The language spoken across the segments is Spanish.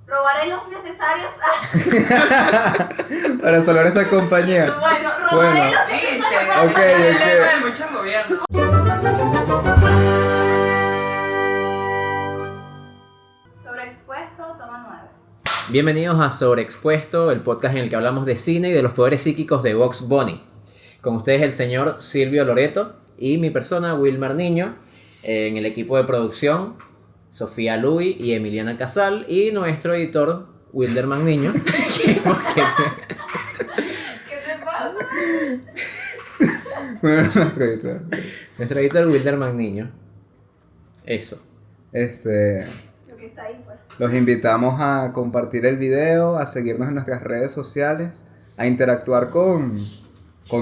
Robaré los necesarios para salvar esta compañía. Bueno, robaré los necesarios para ok. Mucho gobierno. Sobreexpuesto, toma 9. Bienvenidos a Sobreexpuesto, el podcast en el que hablamos de cine y de los poderes psíquicos de Bugs Bunny. Con ustedes el señor Silvio Loreto y mi persona Wilmar Niño, en el equipo de producción Sofía Luis y Emiliana Casal y nuestro editor Wilderman Niño. ¿Qué te pasa? Bueno, Nuestro editor Wilderman Niño. Eso. Lo que está ahí, pues. Los invitamos a compartir el video, a seguirnos en nuestras redes sociales, a interactuar con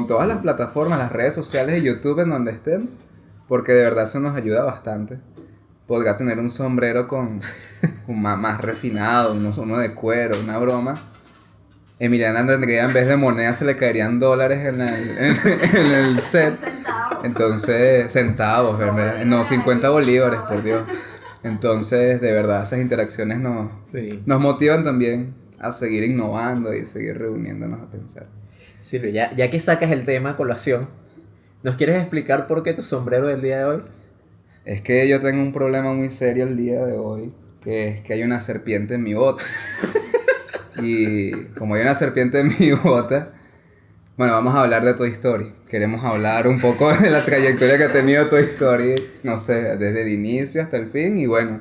todas las plataformas, las redes sociales y YouTube en donde estén, porque de verdad eso nos ayuda bastante. Podrá tener un sombrero con más refinado, uno de cuero, una broma. Emiliana tendría, en vez de monedas, se le caerían dólares en el set. Centavos. Entonces, centavos, ¿verdad? No, 50 bolívares, por Dios. Entonces, de verdad, esas interacciones nos motivan también a seguir innovando y seguir reuniéndonos a pensar. Silvio, ya que sacas el tema a colación, ¿nos quieres explicar por qué tu sombrero del día de hoy? Es que yo tengo un problema muy serio el día de hoy, que es que hay una serpiente en mi bota. Y como hay una serpiente en mi bota, bueno, vamos a hablar de Toy Story. Queremos hablar un poco de la trayectoria que ha tenido Toy Story, no sé, desde el inicio hasta el fin. Y bueno,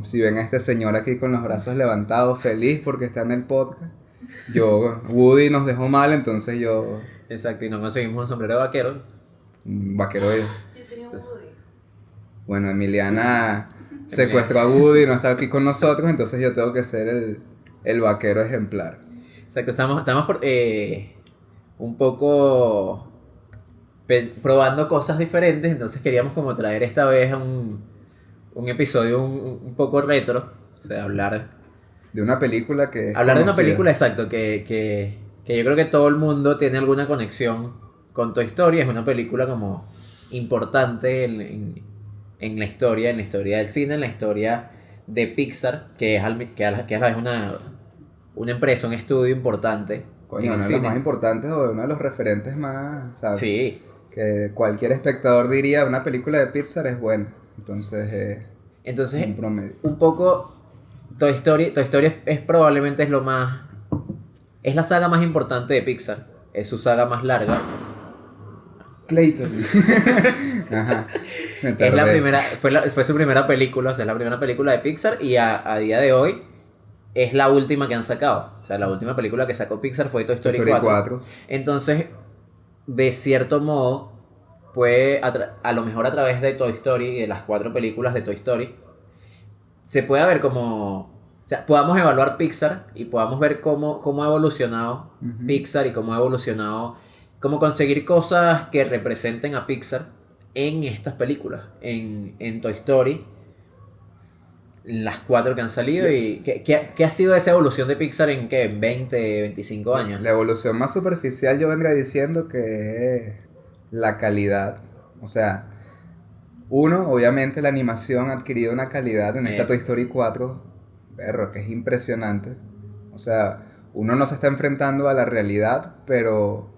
si ven a este señor aquí con los brazos levantados, feliz porque está en el podcast. Woody nos dejó mal, entonces yo... Exacto, y no conseguimos un sombrero de vaquero. Vaquero yo. Yo tenía un Woody. Bueno, Emiliana secuestró a Woody, no está aquí con nosotros, entonces yo tengo que ser el vaquero ejemplar. Exacto, estamos por, un poco probando cosas diferentes, entonces queríamos como traer esta vez un episodio un poco retro, o sea, hablar de una película que... Hablar de una película, exacto, que yo creo que todo el mundo tiene alguna conexión con Toy Story. Es una película como importante en la historia del cine, en la historia de Pixar, que es a la vez una empresa, un estudio importante. Coño, uno de los más importantes o uno de los referentes más... ¿sabes? Sí. Que cualquier espectador diría, una película de Pixar es buena. Entonces un promedio. Un poco Toy Story es probablemente es la saga más importante de Pixar. Es su saga más larga. Clayton. Ajá. Es la primera, fue su primera película, o sea, es la primera película de Pixar y a día de hoy es la última que han sacado. O sea, la última película que sacó Pixar fue Toy Story 4. Entonces, de cierto modo, a lo mejor a través de Toy Story y de las 4 películas de Toy Story, se puede ver como... O sea, podamos evaluar Pixar y podamos ver cómo ha evolucionado Pixar y cómo ha evolucionado... Cómo conseguir cosas que representen a Pixar en estas películas. En Toy Story, las 4 que han salido. ¿Y qué ha sido esa evolución de Pixar en 20, 25 años? La evolución más superficial yo vendría diciendo que es la calidad. O sea, obviamente la animación ha adquirido una calidad en esta Toy Story 4, que es impresionante. O sea, uno no se está enfrentando a la realidad, pero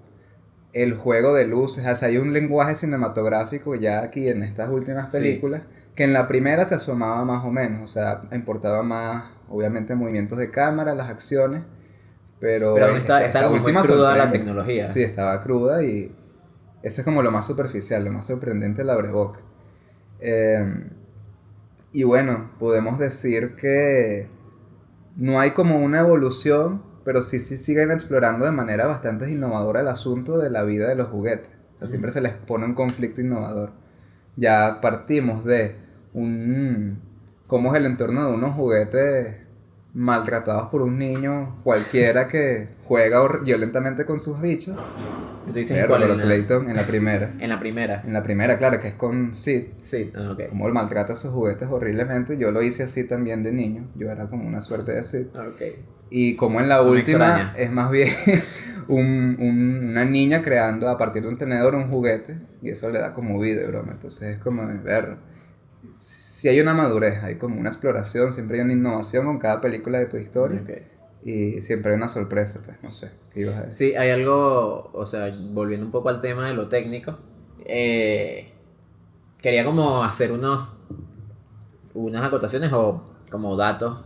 el juego de luces, o sea, hay un lenguaje cinematográfico ya aquí en estas últimas películas, que en la primera se asomaba más o menos, o sea, importaba más, obviamente, movimientos de cámara, las acciones, pero esta última muy cruda la tecnología. Sí, estaba cruda y eso es como lo más superficial, lo más sorprendente, la abreboca. Y bueno, podemos decir que no hay como una evolución, pero sí siguen explorando de manera bastante innovadora el asunto de la vida de los juguetes. O sea, siempre se les pone un conflicto innovador. Ya partimos de cómo es el entorno de unos juguetes maltratados por un niño cualquiera que juega violentamente con sus bichos. ¿Tú dices cuál es? Clayton en la primera. En la primera. En la primera, claro, que es con Sid. Sí, ok. Cómo él maltrata a sus juguetes horriblemente. Yo lo hice así también de niño. Yo era como una suerte de Sid. Ok. Y como en la última es más bien una niña creando a partir de un tenedor un juguete. Y eso le da como vida, broma. Entonces es como de ver. sí hay una madurez, hay como una exploración, siempre hay una innovación con cada película de Toy Story. Okay. Y siempre hay una sorpresa, pues no sé, ¿qué ibas a decir? Sí, hay algo, o sea, volviendo un poco al tema de lo técnico, quería como hacer unas acotaciones o como datos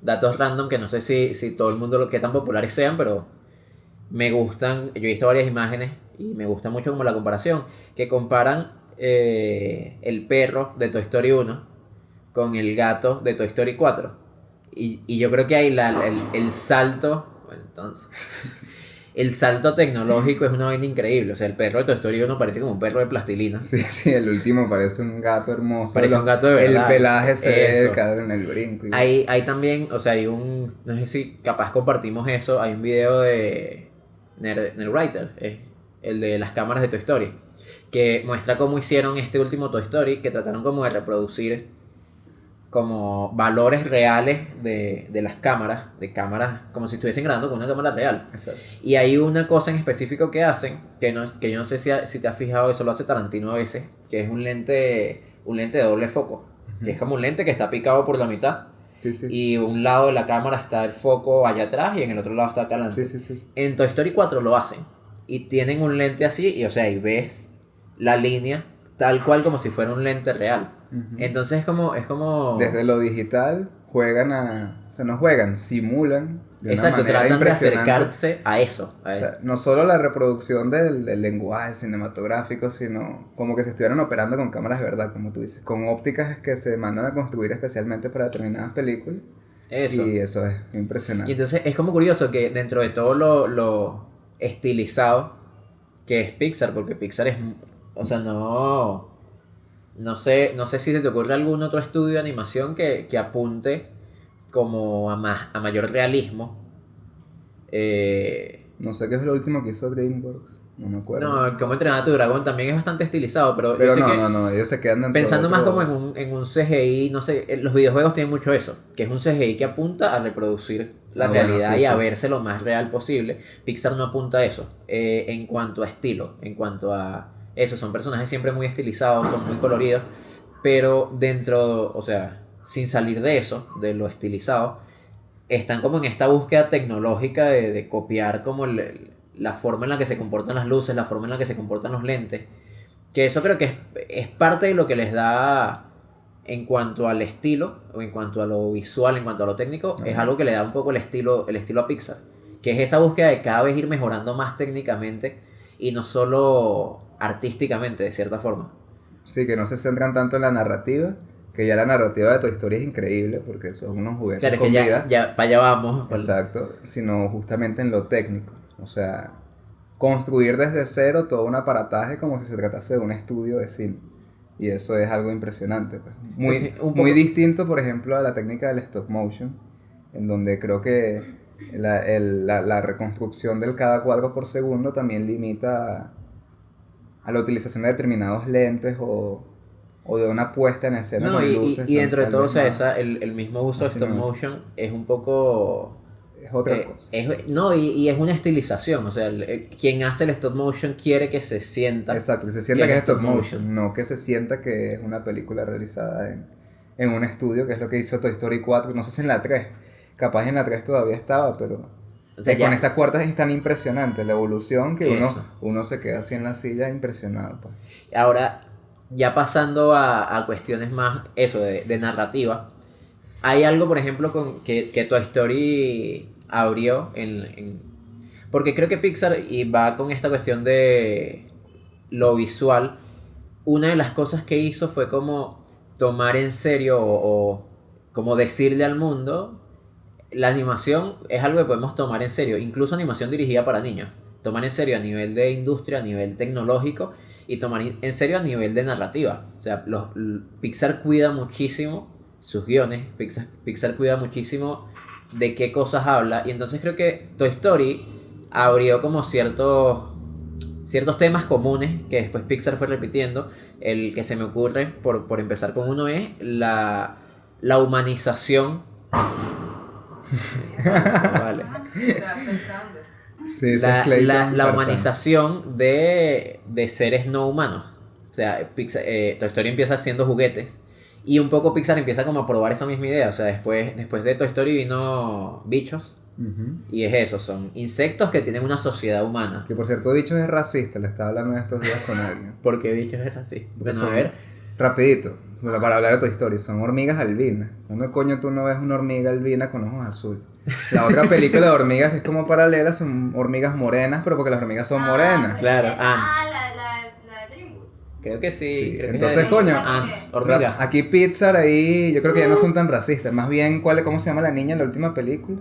random que no sé si todo el mundo qué tan populares sean, pero me gustan. Yo he visto varias imágenes y me gusta mucho como la comparación, que comparan el perro de Toy Story 1 con el gato de Toy Story 4. Y yo creo que ahí el salto, bueno, entonces, el salto tecnológico es una vaina increíble. O sea, el perro de Toy Story 1 parece como un perro de plastilina. Sí, el último parece un gato hermoso. Parece un gato de verdad. El pelaje se ve en el brinco. Hay también, o sea, no sé si capaz compartimos eso, hay un video de Nerdwriter, es el de las cámaras de Toy Story, que muestra cómo hicieron este último Toy Story, que trataron como de reproducir como valores reales de las cámaras, como si estuviesen grabando con una cámara real. Exacto. Y hay una cosa en específico que hacen, que yo no sé si te has fijado, eso lo hace Tarantino a veces, que es un lente de doble foco, que es como un lente que está picado por la mitad. Sí. Y un lado de la cámara está el foco allá atrás y en el otro lado está acá adelante. Sí. En Toy Story 4 lo hacen. Y tienen un lente así, y o sea, y ves la línea tal cual como si fuera un lente real. Uh-huh. Entonces es como... Desde lo digital simulan de exacto, una manera tratan de impresionante. acercarse a eso. O sea, no solo la reproducción del lenguaje cinematográfico, sino como que se estuvieran operando con cámaras de verdad, como tú dices, con ópticas que se mandan a construir especialmente para determinadas películas. Eso. Y eso es impresionante. Y entonces es como curioso que dentro de todo lo estilizado que es Pixar, porque Pixar es... O sea, no sé si se te ocurre algún otro estudio de animación que apunte como a mayor realismo. No sé qué es lo último que hizo DreamWorks, no me acuerdo. No, Cómo entrenar a tu dragón también es bastante estilizado, pero no, ellos se quedan dentro pensando de más como en un CGI, no sé, los videojuegos tienen mucho eso, que es un CGI que apunta a reproducir la realidad y a verse lo más real posible. Pixar no apunta a eso, en cuanto a estilo, en cuanto a eso, son personajes siempre muy estilizados, son muy coloridos, pero dentro, o sea, sin salir de eso, de lo estilizado, están como en esta búsqueda tecnológica de copiar como la forma en la que se comportan las luces, la forma en la que se comportan los lentes, que eso creo que es parte de lo que les da en cuanto al estilo, o en cuanto a lo visual, en cuanto a lo técnico, es algo que le da un poco el estilo a Pixar, que es esa búsqueda de cada vez ir mejorando más técnicamente y no solo artísticamente, de cierta forma. Sí, que no se centran tanto en la narrativa, que ya la narrativa de Toy Story es increíble, porque son unos juguetes claro, con que vida. ya para allá vamos. Exacto, sino justamente en lo técnico. O sea, construir desde cero todo un aparataje como si se tratase de un estudio de cine. Y eso es algo impresionante. Pues. Muy distinto, por ejemplo, a la técnica del stop motion, en donde creo que la reconstrucción del cada cuadro por segundo también limita a la utilización de determinados lentes o de una puesta en escena con luces. Y dentro de todo, o sea, el mismo uso de stop motion es un poco... Es otra cosa. Y es una estilización, o sea, quien hace el stop motion quiere que se sienta. Exacto, que se sienta que es stop motion, no que se sienta que es una película realizada en un estudio, que es lo que hizo Toy Story 4, no sé si en la 3, capaz en la 3 todavía estaba, pero o sea, con esta cuarta es tan impresionante la evolución que uno se queda así en la silla impresionado. Pues. Ahora, ya pasando a cuestiones más, eso, de narrativa, hay algo, por ejemplo, que Toy Story abrió porque creo que Pixar, y va con esta cuestión de lo visual, una de las cosas que hizo fue como tomar en serio o como decirle al mundo, la animación es algo que podemos tomar en serio, incluso animación dirigida para niños, tomar en serio a nivel de industria, a nivel tecnológico, y tomar en serio a nivel de narrativa. O sea, Pixar cuida muchísimo sus guiones, Pixar cuida muchísimo de qué cosas habla, y entonces creo que Toy Story abrió como ciertos temas comunes que después Pixar fue repitiendo. El que se me ocurre, por empezar con uno, es la humanización. Vale. Sí, la humanización de seres no humanos. O sea, Toy Story empieza haciendo juguetes Y un poco Pixar empieza como a probar esa misma idea. O sea, después de Toy Story vino Bichos. Y es eso, son insectos que tienen una sociedad humana. Que por cierto, Bichos es racista, le estaba hablando estos días con alguien. ¿Por qué Bichos es así? Bueno, Son- a ver. Rapidito, bueno, para hablar de Toy Story, son hormigas albinas. ¿Cuándo coño tú no ves una hormiga albina con ojos azules? La otra película de hormigas que es como paralela son hormigas morenas, pero porque las hormigas son morenas. Claro, esa- ants. la de DreamWorks. Creo que sí. Sí, Creo que entonces, es coño, Ants, hormiga. Aquí Pixar ahí, yo creo que ya no son tan racistas. Más bien, ¿cómo se llama la niña en la última película?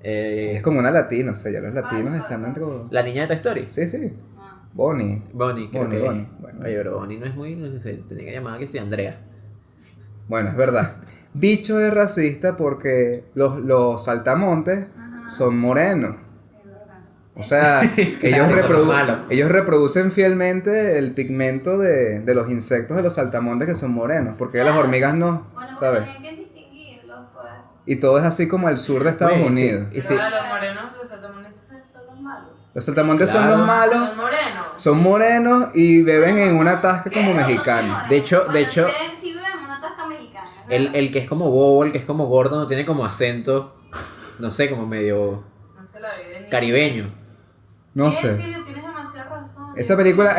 Es como una latina, o sea, ya los latinos están dentro. La niña de Toy Story. Sí, sí. Ah. Bonnie. Bonnie, creo Bonnie, que Bonnie. Bueno. Oye, pero Bonnie no es muy. No sé, tenía que llamar que sí, Andrea. Bueno, es verdad. Bicho es racista porque los saltamontes son morenos. Es verdad. O sea, Claro, son malos. ellos reproducen fielmente el pigmento de los insectos de los saltamontes que son morenos. Porque las hormigas no, Bueno, ¿sabes? hay que distinguirlos, pues. Y todo es así como al sur de Estados Güey, sí. Unidos. Y sí. Pero los morenos, los saltamontes son los malos. Los saltamontes son Claro. los malos, Son morenos. son morenos y beben en una tasca como Pero son mexicanos. mejores. De hecho- Bueno, de hecho- sí viven en una tasca mexicana. es verdad. El que es como bobo, el que es como gordo, no tiene como acento. No sé, como medio No se la viven ni. caribeño. No Sí, sé. Silvio, tienes demasiada razón. Esa película,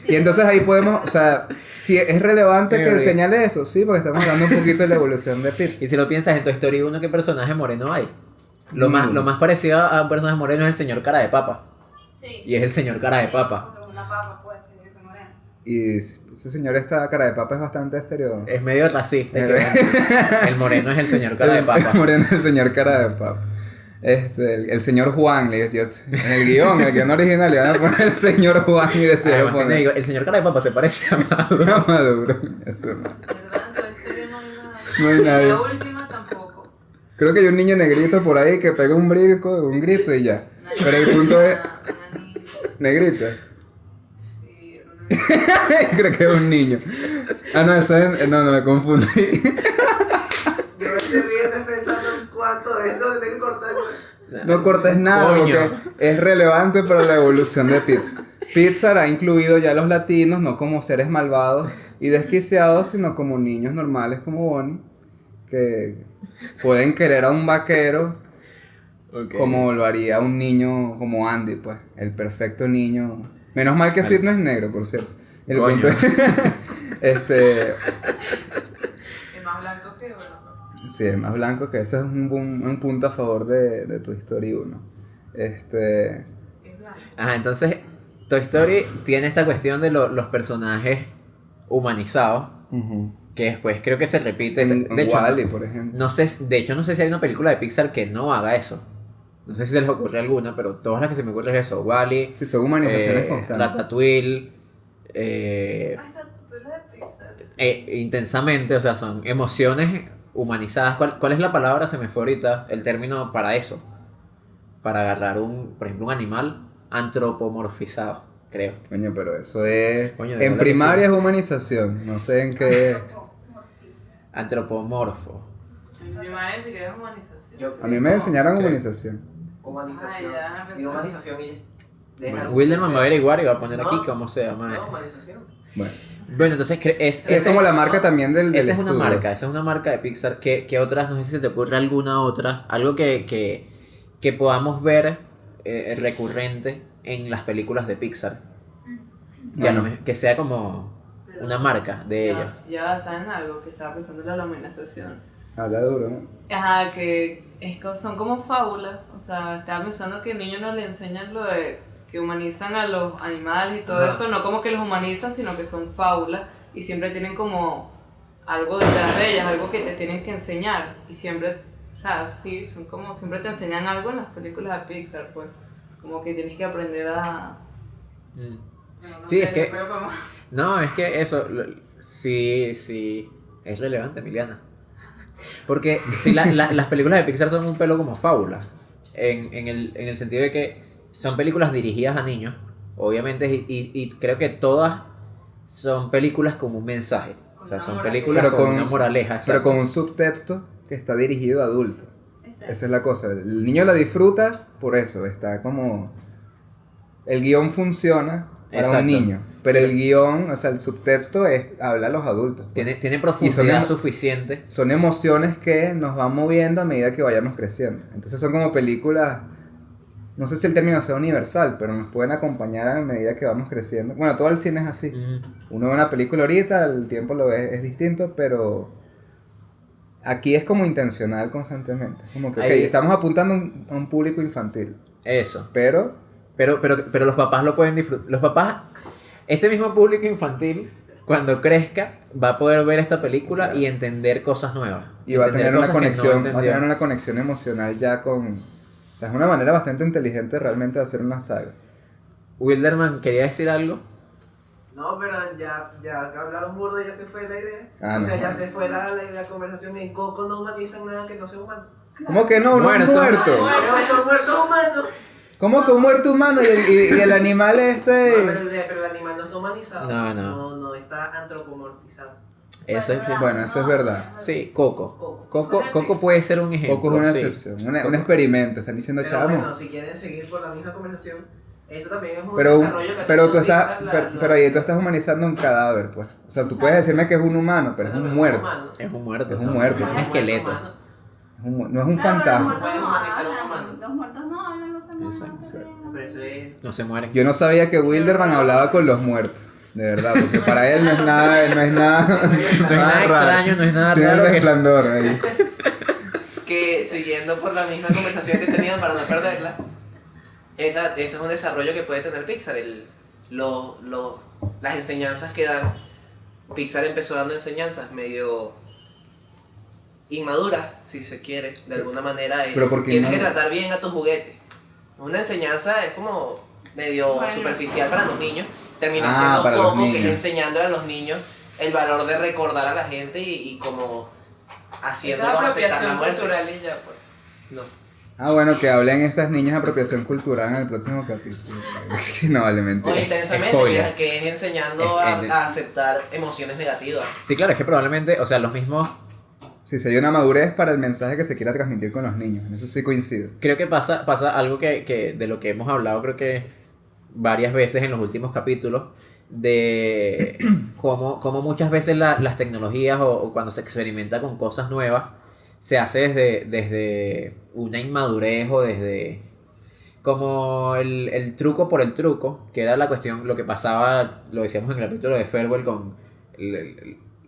y entonces ahí podemos, o sea, si es relevante que señale eso, sí, porque estamos hablando un poquito de la evolución de Pixar. Y si lo piensas en Toy Story 1, ¿qué personaje moreno hay? Lo más parecido a un personaje moreno es el señor cara de papa. Sí. Y es el señor cara de papa. Porque una papa, pues, tiene que ser morena. Y ese señor, esta cara de papa es bastante estéreo. Es medio racista. El moreno es el señor cara de papa. El moreno es el señor cara de papa. El señor Juan, en el guión original le van a poner el señor Juan y decía Además, que te digo, el señor cara de papa se parece a Maduro. Maduro. Eso no. ¿Verdad? En Toy Story no hay nada. No hay nadie. La última tampoco. Creo que hay un niño negrito por ahí que pega un grito y ya. Pero el punto es, Una niña. negrito. Sí, era una niña. Creo que es un niño. Ah, no, no, me confundí. Yo me estoy riendo pensando en cuánto de esto tengo que cortar. No cortes nada Coño. porque es relevante para la evolución de Pixar. Pixar ha incluido ya a los latinos no como seres malvados y desquiciados, sino como niños normales como Bonnie, que pueden querer a un vaquero como lo haría un niño como Andy, pues, el perfecto niño. Menos mal que Sid no es negro, por cierto. El Coño. punto es, Es más blanco que bueno. sí, es más blanco que ese es un punto a favor de Toy Story 1. Es blanco. Ajá, entonces Toy Story tiene esta cuestión de los personajes humanizados, que después creo que se repite. En De hecho, Wall-E, por ejemplo. no sé si hay una película de Pixar que no haga eso. No sé si se les ocurre alguna, pero todas las que se me ocurren es eso. Wall-E, Sí, son humanizaciones constantes. Ratatouille, Ay, tú eres de Pixar. intensamente, o sea, son emociones humanizadas. ¿Cuál es la palabra? Se me fue ahorita el término para eso. Para agarrar por ejemplo, un animal antropomorfizado, creo. Coño, pero eso es... Coño, de en bola que primaria sí. es humanización, no sé en qué... Antropomorfo. En primaria si quieres humanización. A mí me enseñaron Ok. humanización. Humanización. Ah, ya, Y humanización y deja Bueno, que Wilderman va a sea. averiguar y va a poner No, aquí cómo se llama. No, humanización. Bueno, Bueno, entonces sí, es como la marca también del esa es una estudio. marca, esa es una marca de Pixar. ¿Qué otras? No sé si se te ocurre alguna otra. Algo que podamos ver recurrente en las películas de Pixar. Que, a lo Bueno. que sea como una marca de ellos. Ya saben algo que estaba pensando en la humanización. Habla duro, ¿no? Ajá, que son como fábulas. O sea, estaba pensando que niños no le enseñan lo de que humanizan a los animales y todo Ajá. eso. No como que los humanizan, sino que son fábulas y siempre tienen como algo detrás de ellas, algo que te tienen que enseñar. Y siempre, o sea, sí, son como siempre te enseñan algo en las películas de Pixar, pues. Como que tienes que aprender a. Mm. Bueno, no Sí, sé, es que- pero como- No, es que eso sí es relevante, Emiliana. Porque sí, las películas de Pixar son un pelo como fábulas. En el sentido de que son películas dirigidas a niños, obviamente, y creo que todas son películas con un mensaje. O sea, son películas Pero con con- una moraleja. Pero exacto. con un subtexto que está dirigido a adultos. Exacto. Esa es la cosa. El niño la disfruta por eso. Está como... El guión funciona para Exacto. un niño. Pero el guión, o sea, el subtexto habla a los adultos. Tiene profundidad emo- suficiente. Son emociones que nos van moviendo a medida que vayamos creciendo. Entonces son como películas, no sé si el término sea universal, pero nos pueden acompañar a medida que vamos creciendo. Bueno, todo el cine es así. Uno ve una película ahorita, el tiempo lo ve, es distinto, pero aquí es como intencional constantemente. Como que, ok, Ahí- estamos apuntando a un público infantil, Eso. pero Pero los papás lo pueden disfrutar. Los papás, ese mismo público infantil, cuando crezca, va a poder ver esta película y entender cosas nuevas. y va a Entender tener una cosas que no conexión, va a entendió. tener una conexión emocional ya con, o sea, es una manera bastante inteligente realmente de hacer una saga. Wilderman, ¿quería decir algo? No, pero ya que hablaron burdo, ya se fue la idea. Ah, o sea, no. ya se fue la conversación. En Coco no humanizan nada que no sea humano. ¿Cómo que no? No es Muerto. muerto. Pero son muertos humanos. ¿Cómo que un muerto humano y el animal No, este? pero el animal no está humanizado. No. No está antropomorfizado. Eso es, sí. Bueno, eso es verdad. Sí, Coco. Coco. Coco puede ser un ejemplo. Poco es una sí. excepción, un experimento. Están diciendo, Pero chamo. bueno, si quieren seguir por la misma conversación, eso también es un Pero, desarrollo que pero tuvo tú estás, Pixar, pero ahí tú estás humanizando un cadáver, pues. O sea, tú puedes decirme que es un humano, pero es Bueno, un muerto. humano. Es un muerto. Es o un sea, muerto. Un esqueleto. Humano. No es un Los fantasma. muertos Pueden no humanizar a un hablan. humano. Los muertos no hablan, no se mueren, no Exacto. se ven. Pero eso es... No se mueren. Yo no sabía que Wilderman hablaba con los muertos. De verdad, porque para él no es nada, No es nada raro. extraño, no es nada Tiene el raro. resplandor ahí. Que siguiendo por la misma conversación que tenían para no perderla, ese es un desarrollo que puede tener Pixar, las enseñanzas que dan. Pixar empezó dando enseñanzas medio inmaduras, si se quiere, de alguna manera. Pero ¿por qué Tienes que inmadura? tratar bien a tus juguetes. Una enseñanza es como medio Bueno. superficial para los niños. Termina Ah, siendo para los Coco, que es niños. enseñándole a los niños el valor de recordar a la gente y como Esa es haciéndolos aceptar la apropiación muerte. cultural y ya, pues. No. Ah, bueno, que hablen estas niñas de apropiación cultural en el próximo capítulo. No, vale, O mentira. intensamente, Spoiler. que es enseñando a aceptar emociones negativas. Sí, claro, es que probablemente, o sea, los mismos. Sí, si hay una madurez para el mensaje que se quiera transmitir con los niños. En eso sí coincido. Creo que pasa algo que de lo que hemos hablado, creo que varias veces en los últimos capítulos, de cómo muchas veces las tecnologías o cuando se experimenta con cosas nuevas, se hace desde una inmadurez o desde como el truco por el truco, que era la cuestión, lo que pasaba, lo decíamos en el capítulo de Farewell con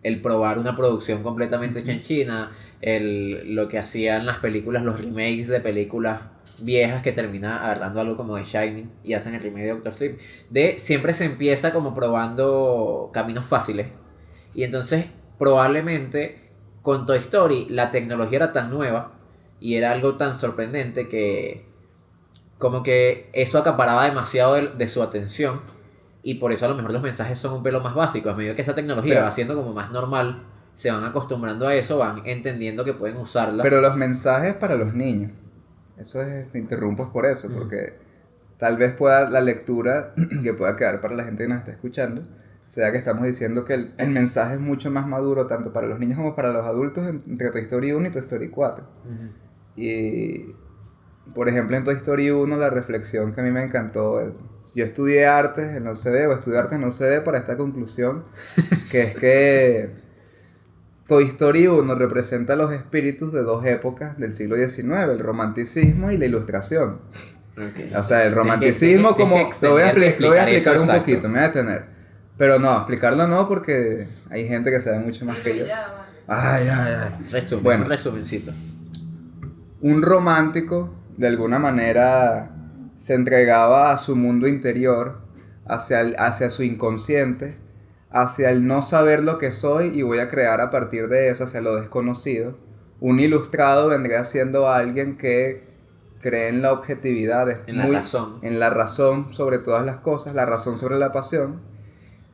el probar una producción completamente hecha en China, lo que hacían las películas, los remakes de películas viejas que termina agarrando algo como The Shining y hacen el remake de Doctor Sleep. Siempre se empieza como probando caminos fáciles. Y entonces probablemente con Toy Story la tecnología era tan nueva y era algo tan sorprendente que como que eso acaparaba demasiado de su atención. Y por eso a lo mejor los mensajes son un pelo más básicos. A medida que esa tecnología Pero- va siendo como más normal, se van acostumbrando a eso, van entendiendo que pueden usarla. Pero los mensajes para los niños. Eso es, te interrumpo es por eso, porque tal vez pueda la lectura que pueda quedar para la gente que nos está escuchando, sea que estamos diciendo que el mensaje es mucho más maduro tanto para los niños como para los adultos entre Toy Story 1 y Toy Story 4. Y, por ejemplo, en Toy Story 1 la reflexión que a mí me encantó es, yo estudié artes en la UCB o estudié artes en la UCB para esta conclusión, que es que Toy Story 1 representa los espíritus de dos épocas del siglo XIX, el romanticismo y la ilustración. O sea, el romanticismo Tienes que como... Lo voy a explicar eso, explicar un exacto. poquito, me voy a detener. Pero no, explicarlo no porque hay gente que sabe mucho más que yo. Ya, Ay, ay, ay. Resumen, Bueno. un resumencito. Un romántico, de alguna manera, se entregaba a su mundo interior, hacia su inconsciente, hacia el no saber lo que soy y voy a crear a partir de eso, hacia lo desconocido. Un ilustrado vendría siendo alguien que cree en la objetividad, En la razón. en la razón sobre todas las cosas, la razón sobre la pasión.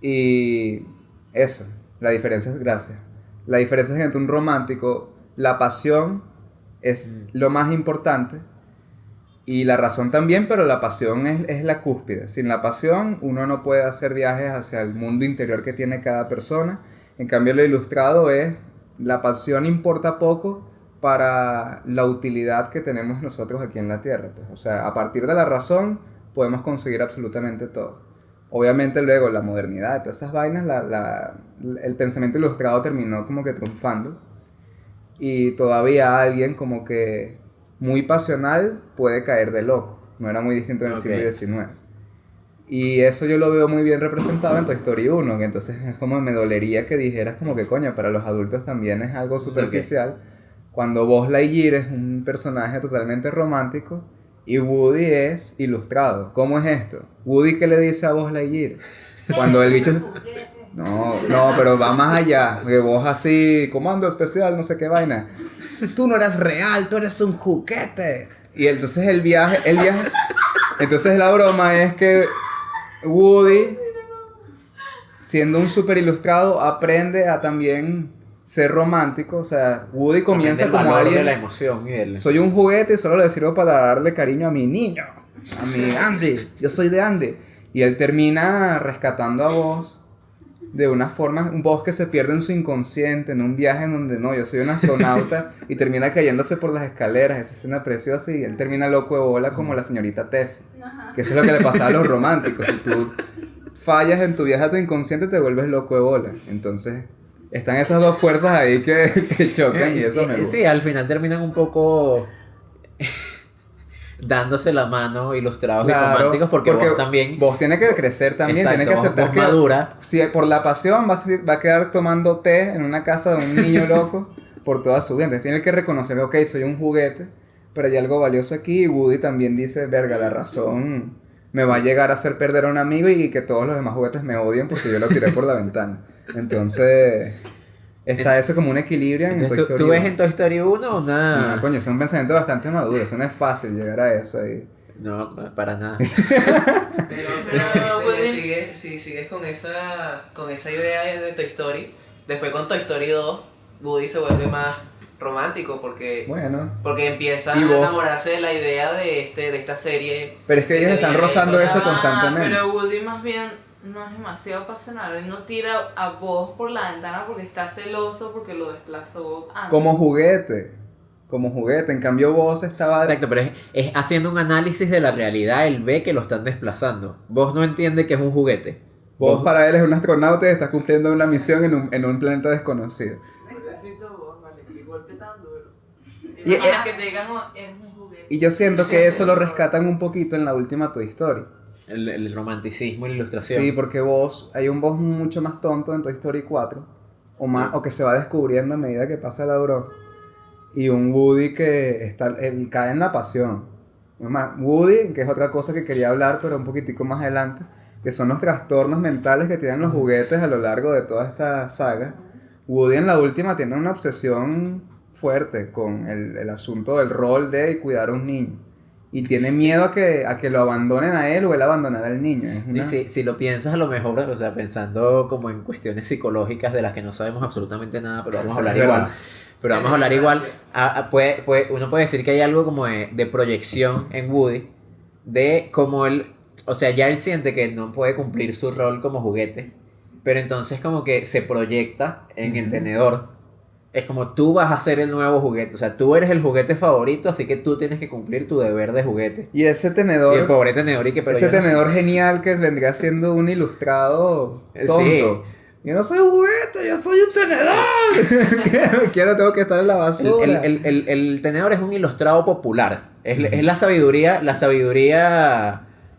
Y eso, la diferencia es, gracias. La diferencia es entre un romántico, la pasión es lo más importante y la razón también, pero la pasión es la cúspide. Sin la pasión uno no puede hacer viajes hacia el mundo interior que tiene cada persona. En cambio lo ilustrado es, la pasión importa poco para la utilidad que tenemos nosotros aquí en la tierra. Pues. O sea, a partir de la razón podemos conseguir absolutamente todo. Obviamente luego la modernidad, todas esas vainas, el pensamiento ilustrado terminó como que triunfando. Y todavía alguien como que muy pasional puede caer de loco. No era muy distinto en el siglo XIX. Y eso yo lo veo muy bien representado en Toy Story 1, que entonces es como me dolería que dijeras como que coño, para los adultos también es algo superficial. Cuando Buzz Lightyear es un personaje totalmente romántico y Woody es ilustrado. ¿Cómo es esto? Woody, ¿qué le dice a Buzz Lightyear? Cuando el bicho... No, pero va más allá. Que Buzz así, comando especial, no sé qué vaina. Tú no eres real, tú eres un juguete. Y entonces el viaje... Entonces la broma es que Woody, siendo un super ilustrado, aprende a también ser romántico. O sea, Woody comienza como alguien de la emoción y soy un juguete y solo le sirvo para darle cariño a mi niño, a mi Andy, yo soy de Andy. Y él termina rescatando a Buzz de una forma, un Buzz que se pierde en su inconsciente, en un viaje en donde no, yo soy un astronauta y termina cayéndose por las escaleras, esa escena preciosa, y él termina loco de bola como la señorita Tessie, que eso es lo que le pasaba a los románticos. Si tú fallas en tu viaje a tu inconsciente te vuelves loco de bola. Entonces están esas dos fuerzas ahí que chocan y eso me gusta. Sí, al final terminan un poco dándose la mano ilustrados y románticos porque vos también... Vos tienes que crecer también, exacto, tienes que aceptar que... madura. Si por la pasión va a quedar tomando té en una casa de un niño loco por toda su vida. Entonces tiene que reconocer, ok, soy un juguete, pero hay algo valioso aquí. Y Woody también dice, verga, la razón me va a llegar a hacer perder a un amigo y que todos los demás juguetes me odien porque yo lo tiré por la ventana. Entonces... está eso como un equilibrio en Toy Story 1. ¿Tú ves en Toy Story 1 una...? No, coño, es un pensamiento bastante maduro. Eso no es fácil llegar a eso ahí. No, para nada. Si sigues con esa idea de Toy Story, después con Toy Story 2, Woody se vuelve más romántico porque empieza a enamorarse de la idea de esta serie. Pero es que ellos están rozando eso constantemente. Pero Woody más bien no es demasiado apasionado. Él no tira a Buzz por la ventana porque está celoso porque lo desplazó antes. Como juguete. En cambio Buzz estaba... Exacto, pero es haciendo un análisis de la realidad. Él ve que lo están desplazando. Buzz no entiende que es un juguete. Buzz para él es un astronauta y está cumpliendo una misión en un planeta desconocido. Necesito Buzz, vale, que golpe tan duro. Y que te digan, no, eres un juguete. Y yo siento que eso lo rescatan un poquito en la última Toy Story. El romanticismo y la ilustración. Sí, porque hay un Buzz mucho más tonto en Toy Story 4. O que se va descubriendo a medida que pasa la broma. Y un Woody que él cae en la pasión. Además, Woody, que es otra cosa que quería hablar, pero un poquitico más adelante, que son los trastornos mentales que tienen los juguetes a lo largo de toda esta saga. Woody en la última tiene una obsesión fuerte con el asunto del rol de cuidar a un niño. Y tiene miedo a que lo abandonen a él o él abandonar al niño. Si lo piensas a lo mejor, o sea, pensando como en cuestiones psicológicas de las que no sabemos absolutamente nada, pero vamos a hablar igual. Pero vamos a hablar igual. Uno puede decir que hay algo como de proyección en Woody, de cómo él, o sea, ya él siente que no puede cumplir su rol como juguete, pero entonces como que se proyecta en el tenedor. Es como tú vas a ser el nuevo juguete. O sea, tú eres el juguete favorito, así que tú tienes que cumplir tu deber de juguete. Y ese tenedor... Y el pobre tenedor ese tenedor genial que vendría siendo un ilustrado tonto. Sí. Yo no soy un juguete, yo soy un tenedor. Quiero, tengo que estar en la basura. El tenedor es un ilustrado popular. Es la sabiduría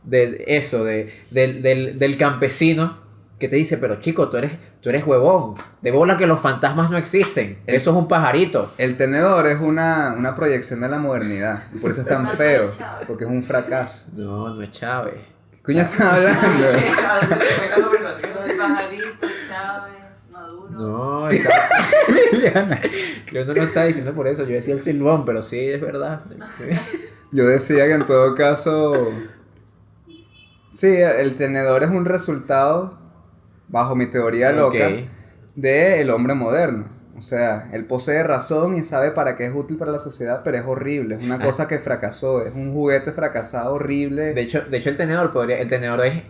de eso, del campesino. Que te dice, pero chico, tú eres huevón. De bola que los fantasmas no existen. Eso es un pajarito. El tenedor es una proyección de la modernidad. Por eso es tan feo. Porque es un fracaso. No es Chávez. ¿Qué coño estás hablando? El pajarito, Chávez, Maduro. No, yo no lo estaba diciendo por eso. Yo decía el silbón, pero sí, es verdad. Sí. Yo decía que en todo caso... Sí, el tenedor es un resultado... bajo mi teoría loca, del hombre moderno. O sea, él posee razón y sabe para qué es útil para la sociedad, pero es horrible. Es una cosa que fracasó. Es un juguete fracasado, horrible. De hecho el tenedor es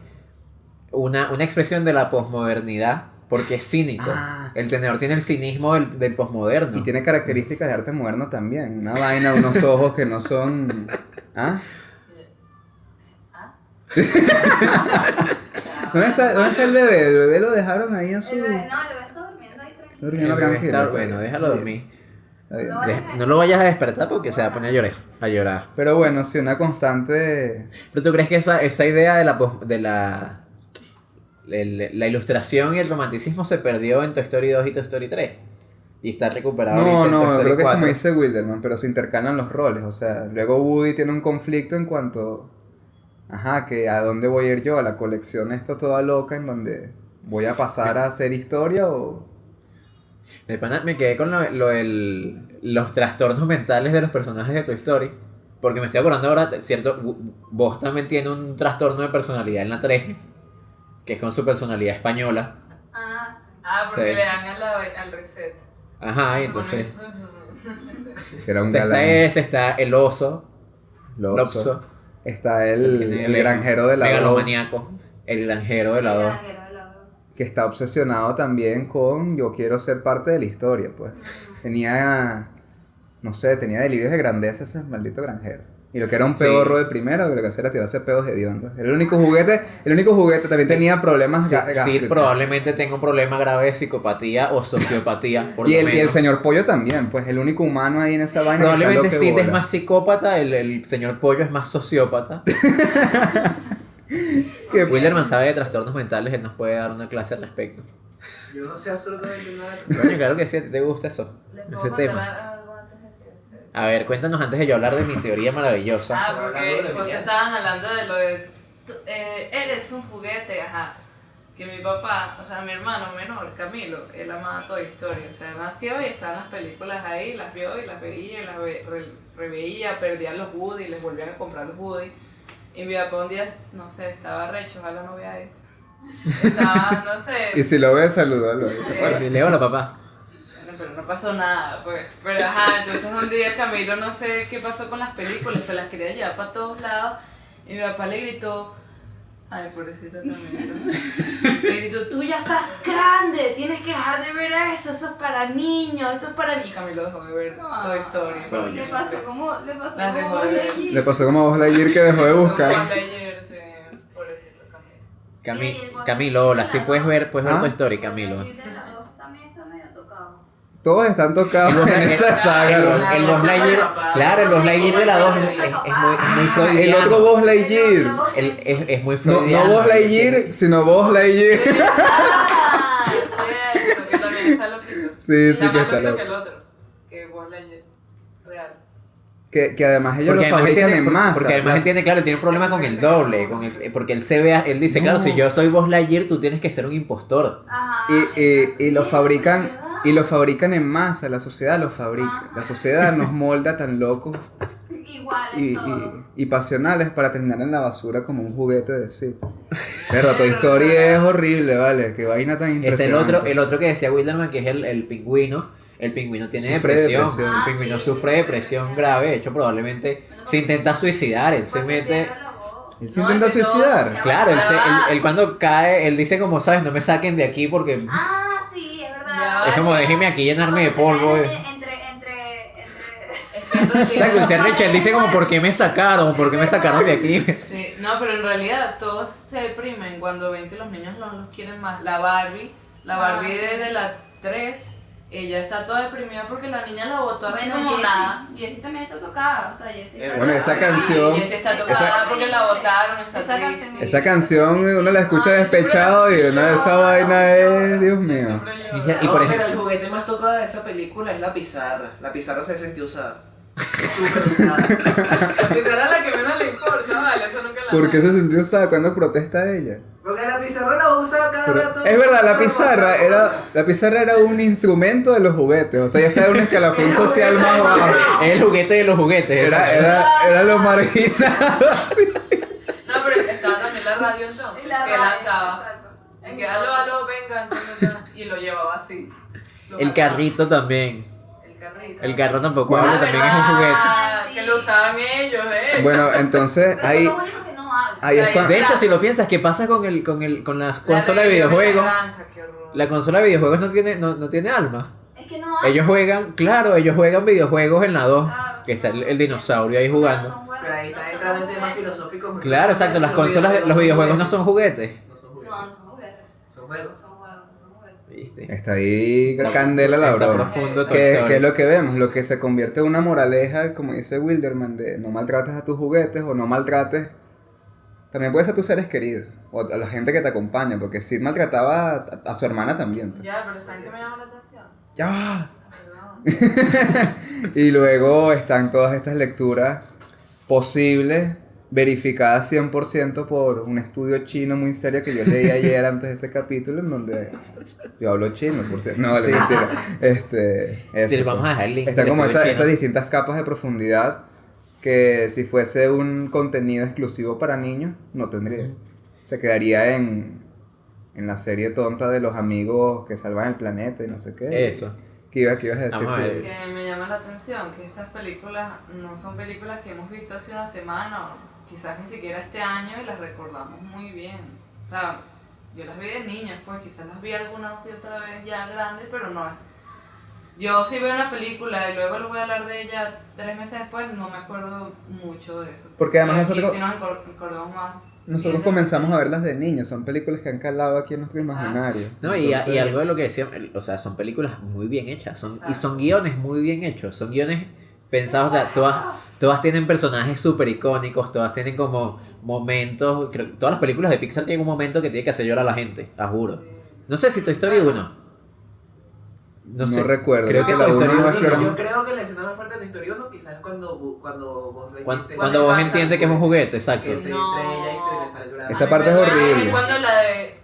una expresión de la posmodernidad, porque es cínico. El tenedor tiene el cinismo del posmoderno. Y tiene características de arte moderno también. Una vaina, unos ojos que no son... ¿Dónde está el bebé? El bebé lo dejaron ahí en su... El bebé está durmiendo ahí tranquilo. Durmiendo tranquilo. Bueno, déjalo dormir. Está bien. No lo vayas a despertar porque se va a poner a llorar. Pero bueno, sí, una constante... ¿Pero tú crees que esa idea de la ilustración y el romanticismo se perdió en Toy Story 2 y Toy Story 3? Y está recuperado ahorita en Toy Story creo que 4. es como dice Wilderman, pero se intercalan los roles. O sea, luego Woody tiene un conflicto en cuanto... Ajá, que a dónde voy a ir yo, a la colección esta toda loca en donde voy a pasar a hacer historia o... De pana me quedé con los trastornos mentales de los personajes de Toy Story. Porque me estoy acordando ahora, cierto, vos también tiene un trastorno de personalidad en la 3, que es con su personalidad española. Ah, sí. Porque Sí. le dan al reset. Ajá, y entonces... Que era un O sea, galán. está el oso, Lopso. Está el el granjero de la 2. megalomaniaco, el granjero de la 2. Que está obsesionado también con yo quiero ser parte de la historia, pues. Tenía delirios de grandeza ese maldito granjero. Y lo que era un Sí. pedorro de primero, que lo que hacía era tirarse pedos hediondos. Era el único juguete también tenía problemas Sí, gástricos. probablemente tenga un problema grave de psicopatía o sociopatía, por Y lo el menos. señor Pollo también, pues el único humano ahí en esa vaina. que Probablemente está Sid loco de es bola. más psicópata, el señor Pollo es más sociópata. Que- Wilderman sabe de trastornos mentales, él nos puede dar una clase al respecto. Yo no sé absolutamente nada. Coño, claro que sí, ¿a ti te gusta eso? Ese tema. Algo antes de que se... A ver, cuéntanos antes de yo hablar de mi teoría maravillosa. Porque Hablando de pues mierda. estaban hablando de lo de eres un juguete, ajá. Que mi papá, o sea, mi hermano menor, Camilo, él amaba Toy Story. O sea, nació y estaban las películas ahí, las vio y las veía y las reveía, perdían los Woody, les volvían a comprar los Woody. Y mi papá un día, no sé, estaba recho, ojalá no vea esto. Estaba, no sé. Y si lo ves, salúdalo. Hola, hola papá. Bueno, pero no pasó nada, pues. Pero ajá, entonces un día Camilo no sé qué pasó con las películas, se las quería llevar para todos lados. Y mi papá le gritó, ay, pobrecito Camilo. Le gritó, tú ya estás grande, tienes que dejar de ver eso es para niños, eso es para niños. Y Camilo dejó de ver Toy Story. Coño. ¿Qué pasó? ¿Cómo le pasó? Las dejó ¿Cómo de ver. allí? Le pasó como a vos Lightyear que dejó de buscar. Como ayer, sí, pobrecito Camilo. Camilo, hola, sí puedes ver ¿Ah? Toy Story, Camilo. También está medio tocado. Todos están tocados en esa saga. El Buzz Lightyear, claro, el Buzz Lightyear de la 2 es muy freudiano. El otro Buzz Lightyear. Es muy No, freudiano. no Buzz Lightyear, sino Buzz Lightyear. Ah, cierto, que también está loquito. Sí, sí que más está loquito loco. que el otro, que Buzz Lightyear, real. Que además ellos Porque lo además, fabrican en masa. porque además él tiene, claro, él tiene un problema con el doble, porque él dice, claro, si yo soy Buzz Lightyear, tú tienes que ser un impostor. Ajá. Y lo Sí, fabrican ¿verdad? y lo fabrican en masa, la sociedad lo fabrica. La sociedad nos molda tan locos Igual y, en todo. y pasionales para terminar en la basura como un juguete de sí. Pero Toy Story es horrible, vale, qué vaina tan impresionante. El otro que decía Wilderman, que es el pingüino. El pingüino tiene Sufre depresión. depresión. El pingüino Sí, sufre sí, depresión depresión. grave. De hecho, probablemente se intenta suicidar. Él se Porque mete. pierde la voz. Él se intenta suicidar. Claro, él cuando cae, él dice como, ¿sabes? No me saquen de aquí porque Ah, sí, es verdad. Ya, es como, déjenme aquí llenarme de polvo. Es que en realidad- Exacto, el Richard dice como, ¿por qué me sacaron? ¿Por qué me sacaron de aquí? Sí, no, pero en realidad todos se deprimen cuando ven que los niños no los quieren más. La Barbie sí. desde la 3, ella está toda deprimida porque la niña la botó así Bueno, como nada. Jessie también está tocada. O sea, Jessie está Bueno, esa tocada. canción- Y ella está tocada porque la botaron, está Esa triste. canción- Esa canción uno la escucha despechado y una de esa vaina es, Dios mío. Siempre llora. Y por No, ejemplo- pero el juguete más tocado de esa película es la pizarra. La pizarra se sintió usada. Súper usada. Esa era la que menos le importa, vale, eso nunca la ¿Por qué se sintió usada cuando protesta ella? Porque la pizarra la usa cada Pero rato. es verdad, la pizarra era un instrumento de los juguetes, o sea, ya estaba en un escalafón social más bajo. Es el juguete de los juguetes. Era lo marginado, así. No, pero estaba también la radio entonces, Y la que radio, lanzaba. exacto. Y que aló, vengan, y lo llevaba así. Lo El agarraba. carrito también. El carrito. El carro tampoco, Bueno, habla, también es un juguete. Ah, Sí. que lo usaban ellos, Bueno, entonces Pero ahí, son los únicos que no hablan. ahí es cuando... De hecho, si lo piensas, ¿qué pasa con las consolas de videojuegos? La consola de videojuegos no tiene alma. Es que no hablan. Ellos juegan videojuegos en la 2, Claro. que está el dinosaurio ahí jugando. No son juegos, Pero ahí no está son entrando en temas juguetes. filosóficos. Claro, exacto, los videojuegos no son juguetes. No son juguetes. No, no ¿viste? Está ahí candela la Está broma. profundo Toy Que Story. es lo que vemos, lo que se convierte en una moraleja, como dice Wilderman, de no maltrates a tus juguetes o no maltrates. También puede ser a tus seres queridos o a la gente que te acompaña, porque Sid maltrataba a su hermana también. Pues. Ya, pero ¿saben qué me llama la atención? ¡Ya va! Perdón. Y luego están todas estas lecturas posibles, verificadas 100% por un estudio chino muy serio que yo leí ayer antes de este capítulo, en donde yo hablo chino, por cierto. No, vale, mentira. Eso, Sí, vamos a dejar el link están del como estudio esas chino. distintas capas de profundidad que si fuese un contenido exclusivo para niños, no tendría. Se quedaría en la serie tonta de los amigos que salvan el planeta y no sé qué. Eso. ¿Qué ibas a decir Vamos a tú? ver. Que me llama la atención que estas películas no son películas que hemos visto hace una semana o quizás ni siquiera este año y las recordamos muy bien. O sea, yo las vi de niñas, pues quizás las vi alguna que otra vez ya grandes, pero no. Yo sí veo una película y luego les voy a hablar de ella 3 meses después, no me acuerdo mucho de eso. Porque además Pero aquí nosotros- sí nos acordamos más. Nosotros Bien, comenzamos a verlas de niños, son películas que han calado aquí en nuestro Exacto. imaginario. No, Entonces, y algo de lo que decían, o sea, son películas muy bien hechas, y Exacto. son guiones muy bien hechos, son guiones pensados, o sea, todas tienen personajes súper icónicos, todas tienen como momentos, todas las películas de Pixar tienen un momento que tiene que hacer llorar a la gente, a juro. No sé si Toy Story 1. No sé, recuerdo, creo que la Toy uno Story no 1 explora- Yo creo que la escena más fuerte de Toy Story 1 quizás es cuando vos ves Cuando, que se- cuando vos pasa, entiendes que es un juguete, exacto. que se No. estrella y se le sale la... Esa A mí parte me es duele horrible. cuando la de...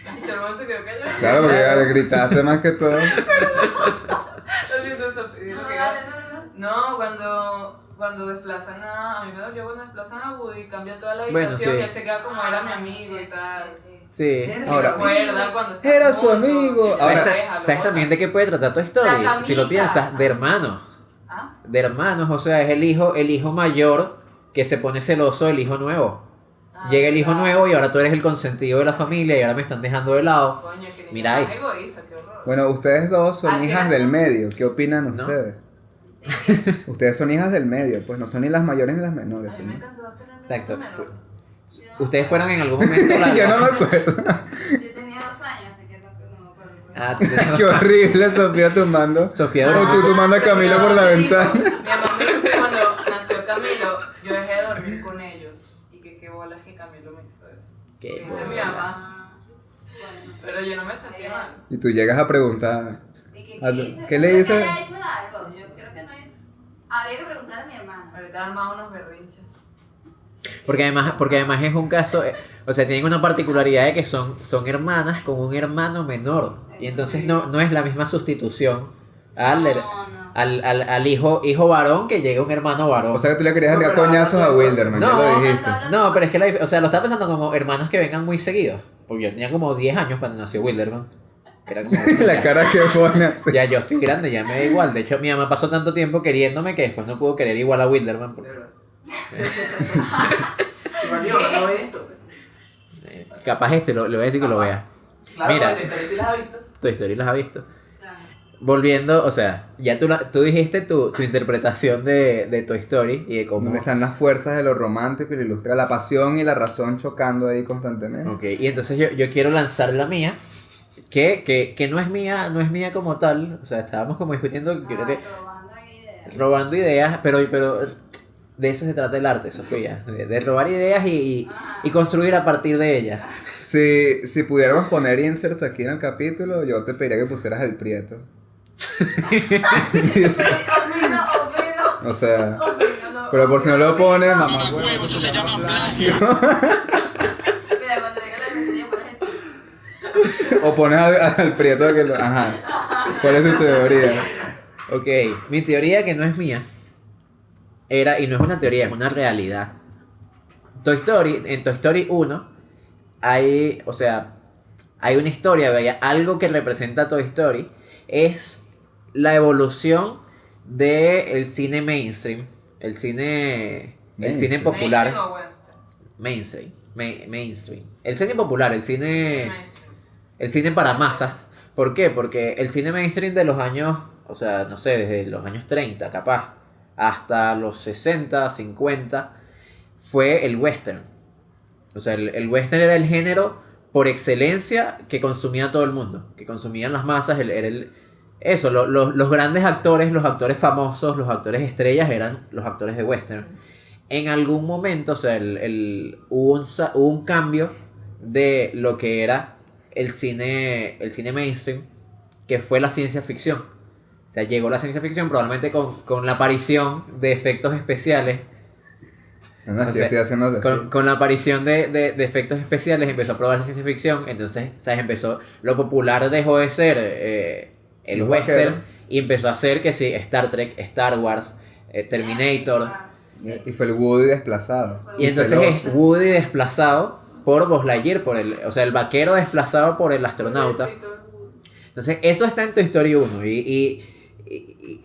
Ay, todo el mundo se quedó callado. Claro, porque ya gritaste más que todo. Lo siento, Sofía, No, lo que dale, hago. no. No, cuando desplazan a mí me dolió cuando desplazan a Woody, cambia toda la Bueno, habitación sí. y él se queda como era mi amigo Sí, y tal. sí, sí. Sí. Ahora, ¿Recuerda cuando está era su juntos? amigo. Y Ahora- se ¿Sabes, deja, lo ¿sabes bota. también de qué puede tratar Toy Story? La Si lo camita. piensas, de hermanos. ¿Ah? De hermanos, o sea, es el hijo mayor que se pone celoso del hijo nuevo. Ah, Llega el hijo claro. nuevo y ahora tú eres el consentido de la familia y ahora me están dejando de lado. Coño, que niña Mira ahí. más egoísta, qué horror. Bueno, ustedes dos son Así hijas es. del medio. ¿Qué opinan ¿No? ustedes? Ustedes son hijas del medio, pues no son ni las mayores ni las menores. A ¿sí? mí me encantó tener un Exacto. hermano menor. Ustedes fueron en algún momento la... Yo no me acuerdo. Yo tenía 2 años, así que no me acuerdo. Ah, Qué horrible, Sofía tumbando. Sofía O durmió. tú tumbando a Camilo por la Me dijo- ventana. Mi mamá me dijo que cuando nació Camilo, yo dejé de dormir con ellos. Y que qué bolas que Camilo me hizo eso. Qué Esa es mi bolas. mamá. Ah, bueno. Pero yo no me sentía mal. Y tú llegas a preguntar. ¿Y ¿Qué le dice? Que haya hecho algo. Yo creo que no hizo. Habría que preguntar a mi hermana. Ahorita armaba unos berrinches. Porque además es un caso, o sea, tienen una particularidad de que son hermanas con un hermano menor. Y entonces no es la misma sustitución al, No. al hijo varón que llega un hermano varón. O sea que tú le querías No, dar pero coñazos a ahora- Wilderman, ya No, lo dijiste. No, pero es que o sea, lo estaba pensando como hermanos que vengan muy seguidos. Porque yo tenía como 10 años cuando nació Wilderman. Era como, La cara que pone así. ya yo estoy grande, ya me da igual. De hecho, mi mamá pasó tanto tiempo queriéndome que después no pudo querer igual a Wilderman. De verdad. Igual yo no ve esto. Capaz le voy a decir que lo vea. Claro, Mira. porque Toy sí las has visto. Toy Story las ha visto. Claro. Volviendo, o sea, ya tú dijiste tu interpretación de Toy Story y de cómo... Donde están las fuerzas de lo romántico y lo ilustra la pasión y la razón chocando ahí constantemente. Ok, y entonces yo quiero lanzar la mía, que no es mía como tal, o sea, estábamos como discutiendo, creo que Robando ideas. robando ideas, pero de eso se trata el arte, Sofía, de robar ideas y construir a partir de ellas. Si pudiéramos poner inserts aquí en el capítulo, yo te pediría que pusieras el Prieto. Opino. O sea, Opino, no. pero por si no lo pones, mamá, bueno, Eso se llama plagio. Mira, cuando diga la reseña, pones el o pones al Prieto que lo... Ajá. ¿Cuál es tu teoría? Ok, mi teoría que no es mía, y no es una teoría, es una realidad. En Toy Story 1 hay una historia, vaya, algo que representa Toy Story es la evolución del cine mainstream, el cine Mainstream. popular, ¿Mainstream o western? mainstream, el cine popular, el cine Mainstream. para masas. ¿Por qué? Porque el cine mainstream de los años, o sea, no sé, desde los años 30 capaz, hasta los 60, 50, fue el western. O sea, el western era el género por excelencia que consumía todo el mundo, que consumían las masas, los grandes actores, los actores famosos, los actores estrellas eran los actores de western. En algún momento, o sea, hubo un cambio de lo que era el cine mainstream, que fue la ciencia ficción. O sea, llegó la ciencia ficción probablemente con la aparición de efectos especiales. Con la aparición de efectos especiales empezó a probar la ciencia ficción. Entonces, ¿sabes? Lo popular dejó de ser el western y empezó a ser que sí, Star Trek, Star Wars, Terminator. Y fue el Woody desplazado. Y entonces es Woody desplazado por Buzz Lightyear, o sea, el vaquero desplazado por el astronauta. Entonces, eso está en Toy Story 1 y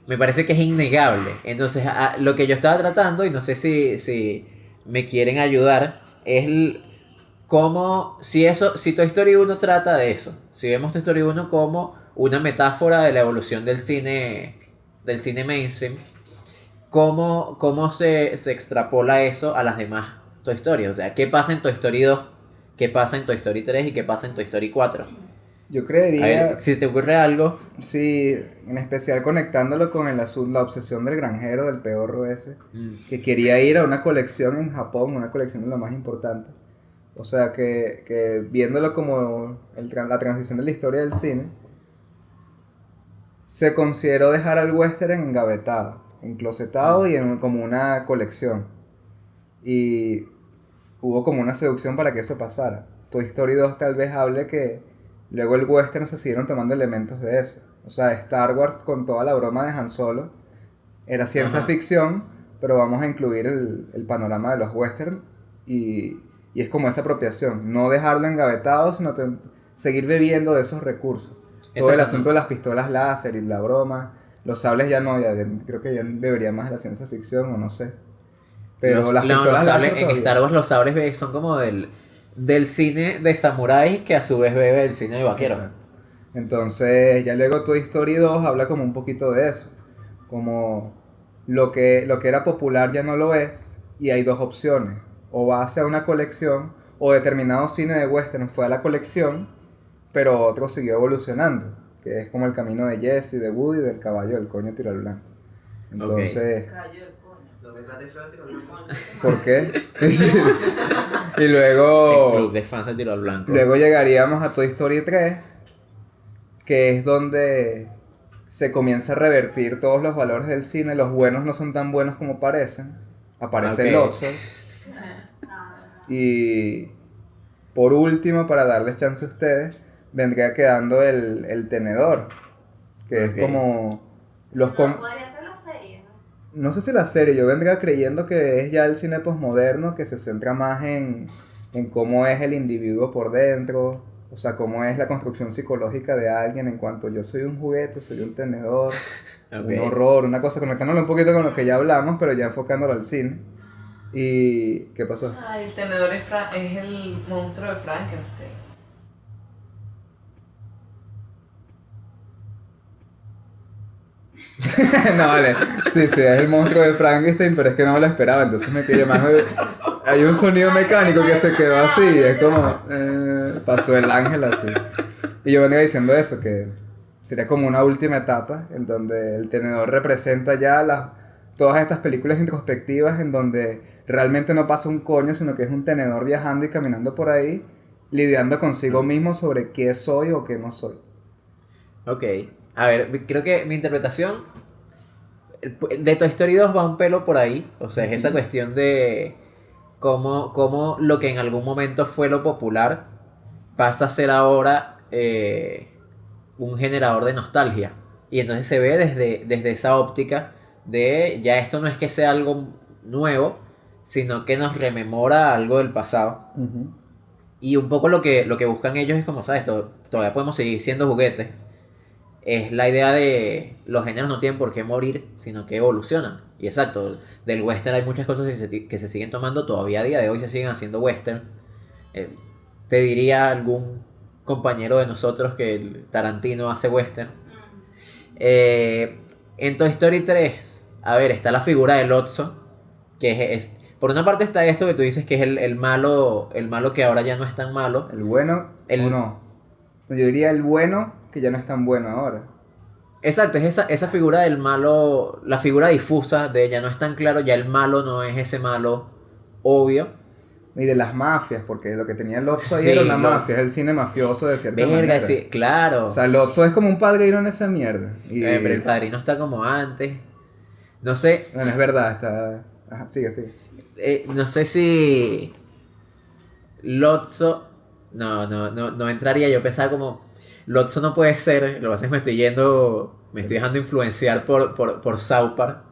me parece que es innegable. Entonces, lo que yo estaba tratando, y no sé si me quieren ayudar, es cómo, si Toy Story 1 trata de eso, si vemos Toy Story 1 como una metáfora de la evolución del cine mainstream, cómo se extrapola eso a las demás Toy Story. O sea, ¿qué pasa en Toy Story 2? ¿Qué pasa en Toy Story 3? ¿Y qué pasa en Toy Story 4? Yo creería... A ver, si te ocurre algo... Sí, en especial conectándolo con la obsesión del granjero, del peorro ese, que quería ir a una colección en Japón, una colección de lo más importante. O sea, que viéndolo como la transición de la historia del cine, se consideró dejar al western engavetado, enclosetado y como una colección. Y hubo como una seducción para que eso pasara. Toy Story 2 tal vez hable que luego el western se siguieron tomando elementos de eso. O sea, Star Wars con toda la broma de Han Solo era ciencia ficción, pero vamos a incluir el panorama de los western y es como esa apropiación. No dejarlo engavetado, sino seguir bebiendo de esos recursos. Todo el asunto de las pistolas láser y la broma. Los sables ya no, creo que ya debería más de la ciencia ficción o no sé. Pero las pistolas láser en Star Wars los sables son como del cine de samuráis que a su vez bebe del cine de vaquero. Exacto. Entonces ya luego Toy Story 2 habla como un poquito de eso. Como lo que era popular ya no lo es y hay dos opciones. O va hacia una colección o determinado cine de western fue a la colección pero otro siguió evolucionando. Que es como el camino de Jesse, de Woody y del caballo del coño tiro al blanco. Entonces... ¿Por qué? Y luego... El club de fans de tiro al blanco. Luego llegaríamos a Toy Story 3, que es donde se comienza a revertir todos los valores del cine. Los buenos no son tan buenos como parecen. Aparece el Lotso. Y por último, para darles chance a ustedes, vendría quedando el tenedor. Que es como... podría ser la serie, ¿no? No sé si la serie, yo vendría creyendo que es ya el cine posmoderno que se centra más en cómo es el individuo por dentro, o sea, cómo es la construcción psicológica de alguien en cuanto yo soy un juguete, soy un tenedor, un horror, una cosa, conectándolo un poquito con lo que ya hablamos, pero ya enfocándolo al cine. ¿Y qué pasó? El tenedor es el monstruo de Frankenstein. No, vale, sí, es el monstruo de Frankenstein, pero es que no me lo esperaba, entonces me quedé más... Hay un sonido mecánico que se quedó así, es como... pasó el ángel así. Y yo venía diciendo eso, que sería como una última etapa, en donde el tenedor representa ya todas estas películas introspectivas, en donde realmente no pasa un coño, sino que es un tenedor viajando y caminando por ahí, lidiando consigo mismo sobre qué soy o qué no soy. Ok. A ver, creo que mi interpretación de Toy Story 2 va un pelo por ahí. O sea, es esa cuestión de cómo lo que en algún momento fue lo popular pasa a ser ahora un generador de nostalgia. Y entonces se ve desde esa óptica de ya esto no es que sea algo nuevo, sino que nos rememora algo del pasado. Uh-huh. Y un poco lo que buscan ellos es como, ¿sabes? Todavía podemos seguir siendo juguetes. Es la idea de los géneros no tienen por qué morir, sino que evolucionan. Y exacto, del western hay muchas cosas que se siguen tomando, todavía a día de hoy se siguen haciendo western. Te diría algún compañero de nosotros que el Tarantino hace western. En Toy Story 3, a ver, está la figura de Lotso, que es por una parte está esto que tú dices que es el malo que ahora ya no es tan malo. El bueno o no. Yo diría el bueno que ya no es tan bueno ahora. Exacto, es esa figura del malo, la figura difusa de ya no es tan claro, ya el malo no es ese malo obvio. Y de las mafias, porque lo que tenía Lotso ahí era una mafia, es el cine mafioso de cierta manera. Sí, claro. O sea, Lotso es como un padrino en esa mierda. Pero el padrino está como antes. No sé. Bueno, es verdad, está... Ajá, sigue. No sé si Lotso... No entraría, yo pensaba como... Lotso no puede ser, lo que pasa es que me estoy dejando influenciar por South Park.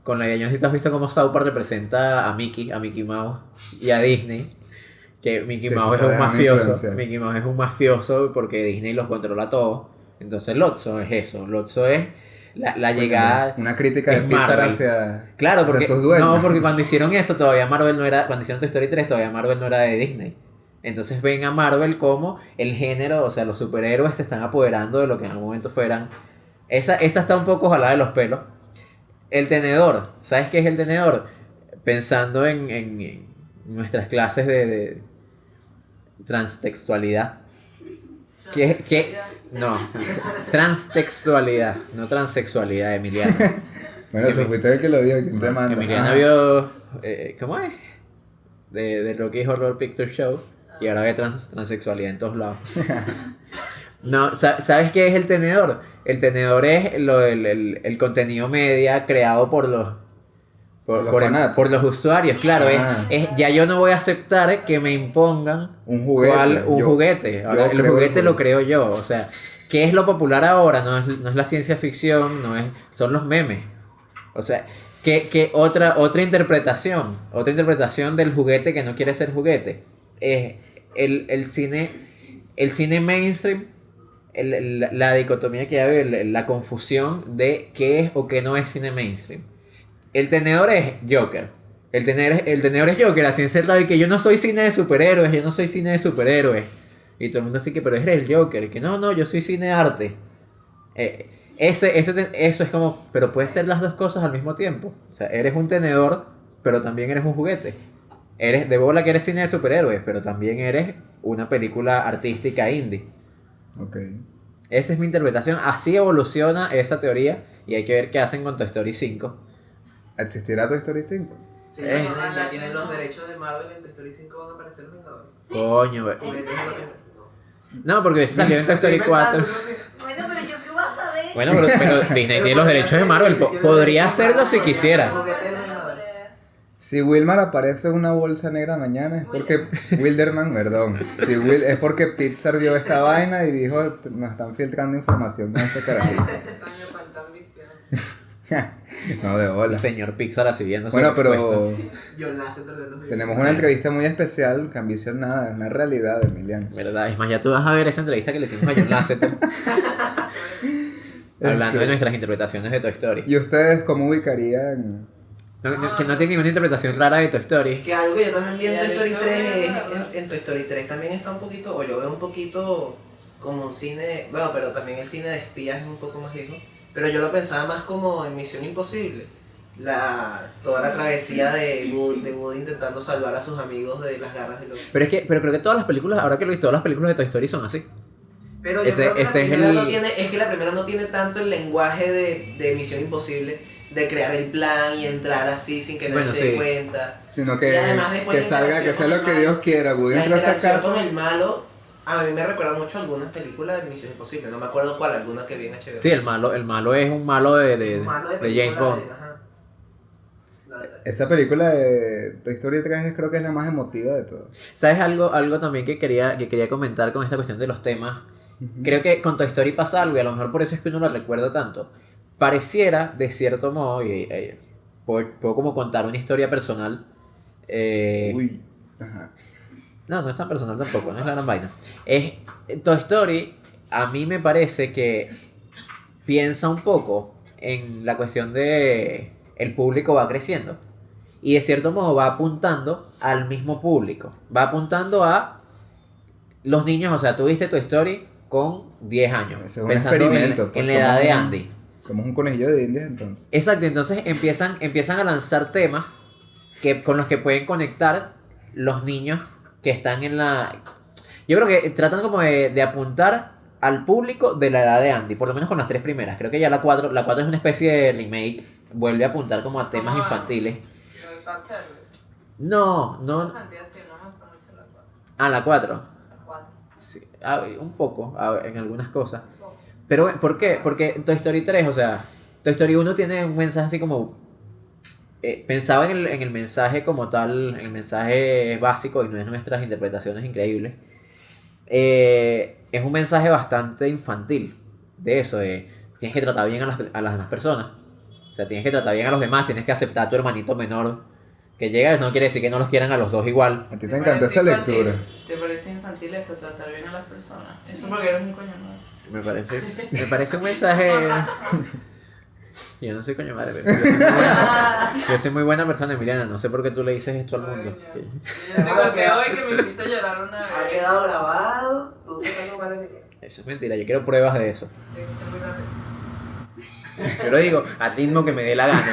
Con la idea, yo no sé si tú has visto cómo South Park representa a Mickey Mouse y a Disney. Que Mickey Mouse es un mafioso. Mickey Mouse es un mafioso porque Disney los controla todo. Entonces Lotso es eso. Lotso es la llegada. Una crítica de Pixar hacia. Claro, porque. Hacia sus dueños. No, porque cuando hicieron eso, todavía Marvel no era. Cuando hicieron Toy Story 3, todavía Marvel no era de Disney. Entonces ven a Marvel como el género, o sea, los superhéroes se están apoderando de lo que en algún momento fueran. Esa está un poco jalada de los pelos. El tenedor, ¿sabes qué es el tenedor? Pensando en nuestras clases de transtextualidad. No, transtextualidad, no transexualidad, Emiliano. Bueno, eso fuiste el que lo dio, ¿quién te manda? Emiliano vio, ¿cómo es? De Rocky Horror Picture Show y ahora ve transexualidad en todos lados. No, ¿sabes qué es el tenedor? El tenedor es el contenido media creado por los usuarios, claro. Ya yo no voy a aceptar que me impongan un juguete. Ahora, el juguete lo creo yo. O sea, ¿qué es lo popular ahora? No es la ciencia ficción, son los memes. O sea, que otra interpretación del juguete que no quiere ser juguete es el cine mainstream. La dicotomía que hay, la confusión de qué es o qué no es cine mainstream. El tenedor es Joker. El tenedor es Joker, así encerrado, y que yo no soy cine de superhéroes. Y todo el mundo así que, pero eres el Joker. Y que no, yo soy cine de arte. Eso es como, pero puedes ser las dos cosas al mismo tiempo. O sea, eres un tenedor, pero también eres un juguete. Eres de bola que eres cine de superhéroes, pero también eres una película artística indie. Ok. Esa es mi interpretación. Así evoluciona esa teoría y hay que ver qué hacen con Toy Story 5. ¿Existirá Toy Story 5? Sí, ya tienen los derechos de Marvel. En Toy Story 5 van a aparecer los Vengadores. ¿Sí? Coño, ¿En serio? No, porque se salió en Toy Story 4. Bueno, pero yo qué voy a saber. Bueno, pero Disney tiene los derechos de Marvel. Podría hacerlo si quisiera. Si Wilmar aparece en una bolsa negra mañana es porque Wilderman, perdón. Es porque Pixar vio esta vaina y dijo, nos están filtrando información con este carajito. No, de bola. Señor Pixar así viendo. Bueno, pero tenemos una entrevista muy especial, que ambición nada, es una realidad, Emiliano. ¿Verdad? Es más, ya tú vas a ver esa entrevista que le hicimos a John Lasseter. Hablando de nuestras interpretaciones de Toy Story. ¿Y ustedes cómo ubicarían? Que no tiene ninguna interpretación rara de Toy Story. Que algo que yo también vi en Toy Story 3 en Toy Story 3 también está un poquito, o yo veo un poquito como un cine, bueno, pero también el cine de espías es un poco más viejo, pero yo lo pensaba más como en Misión Imposible. Toda la travesía de Woody intentando salvar a sus amigos de las garras de los... Pero creo que todas las películas, ahora que lo he visto, todas las películas de Toy Story son así. Pero yo creo que la primera no tiene tanto el lenguaje de Misión Imposible, de crear el plan y entrar así sin que nadie se dé cuenta. Sino que salga, que sea lo que Dios quiera. Woody entra a esa casa. Con el malo, a mí me recuerda mucho a algunas películas de Misión Imposible. No me acuerdo cuál, alguna que vi en HBO. Sí, el malo es un malo de James Bond. Esa película de Toy Story 3 creo que es la más emotiva de todas. ¿Sabes algo también que quería comentar con esta cuestión de los temas? Uh-huh. Creo que con Toy Story pasa algo y a lo mejor por eso es que uno lo recuerda tanto. Pareciera, de cierto modo, y puedo como contar una historia personal. Ajá. No es tan personal tampoco, no es la gran vaina. Toy Story, a mí me parece que piensa un poco en la cuestión de el público va creciendo. Y de cierto modo va apuntando al mismo público. Va apuntando a los niños, o sea, tú viste Toy Story con 10 años. Ese es un experimento. En la edad de Andy. Somos un conejillo de indias entonces. Exacto, entonces empiezan a lanzar temas con los que pueden conectar los niños que están en la... Yo creo que tratan como de apuntar al público de la edad de Andy, por lo menos con las 3 primeras. Creo que ya la 4 es una especie de remake, vuelve a apuntar como a temas infantiles. No. No me gustó mucho la 4. Ah, la 4. La 4. Sí, un poco, en algunas cosas. Pero, ¿por qué? Porque Toy Story 3, o sea, Toy Story 1 tiene un mensaje así como... pensaba en el mensaje como tal, en el mensaje básico, y no es nuestras interpretaciones increíbles. Es un mensaje bastante infantil de eso, tienes que tratar bien a las demás personas. O sea, tienes que tratar bien a los demás, tienes que aceptar a tu hermanito menor que llega. Eso no quiere decir que no los quieran a los dos igual. A ti te encanta esa lectura. ¿Te parece infantil eso, tratar bien a las personas? Eso porque eres un coño madre. Me parece un mensaje... Yo no soy coño madre, pero yo soy muy buena persona, Emiliana. No sé por qué tú le dices esto al mundo. Yo te conté hoy que me hiciste llorar una vez. Ha quedado grabado. Tú te estás mal de Eso es mentira, yo quiero pruebas de eso. Yo lo digo a ritmo que me dé la gana.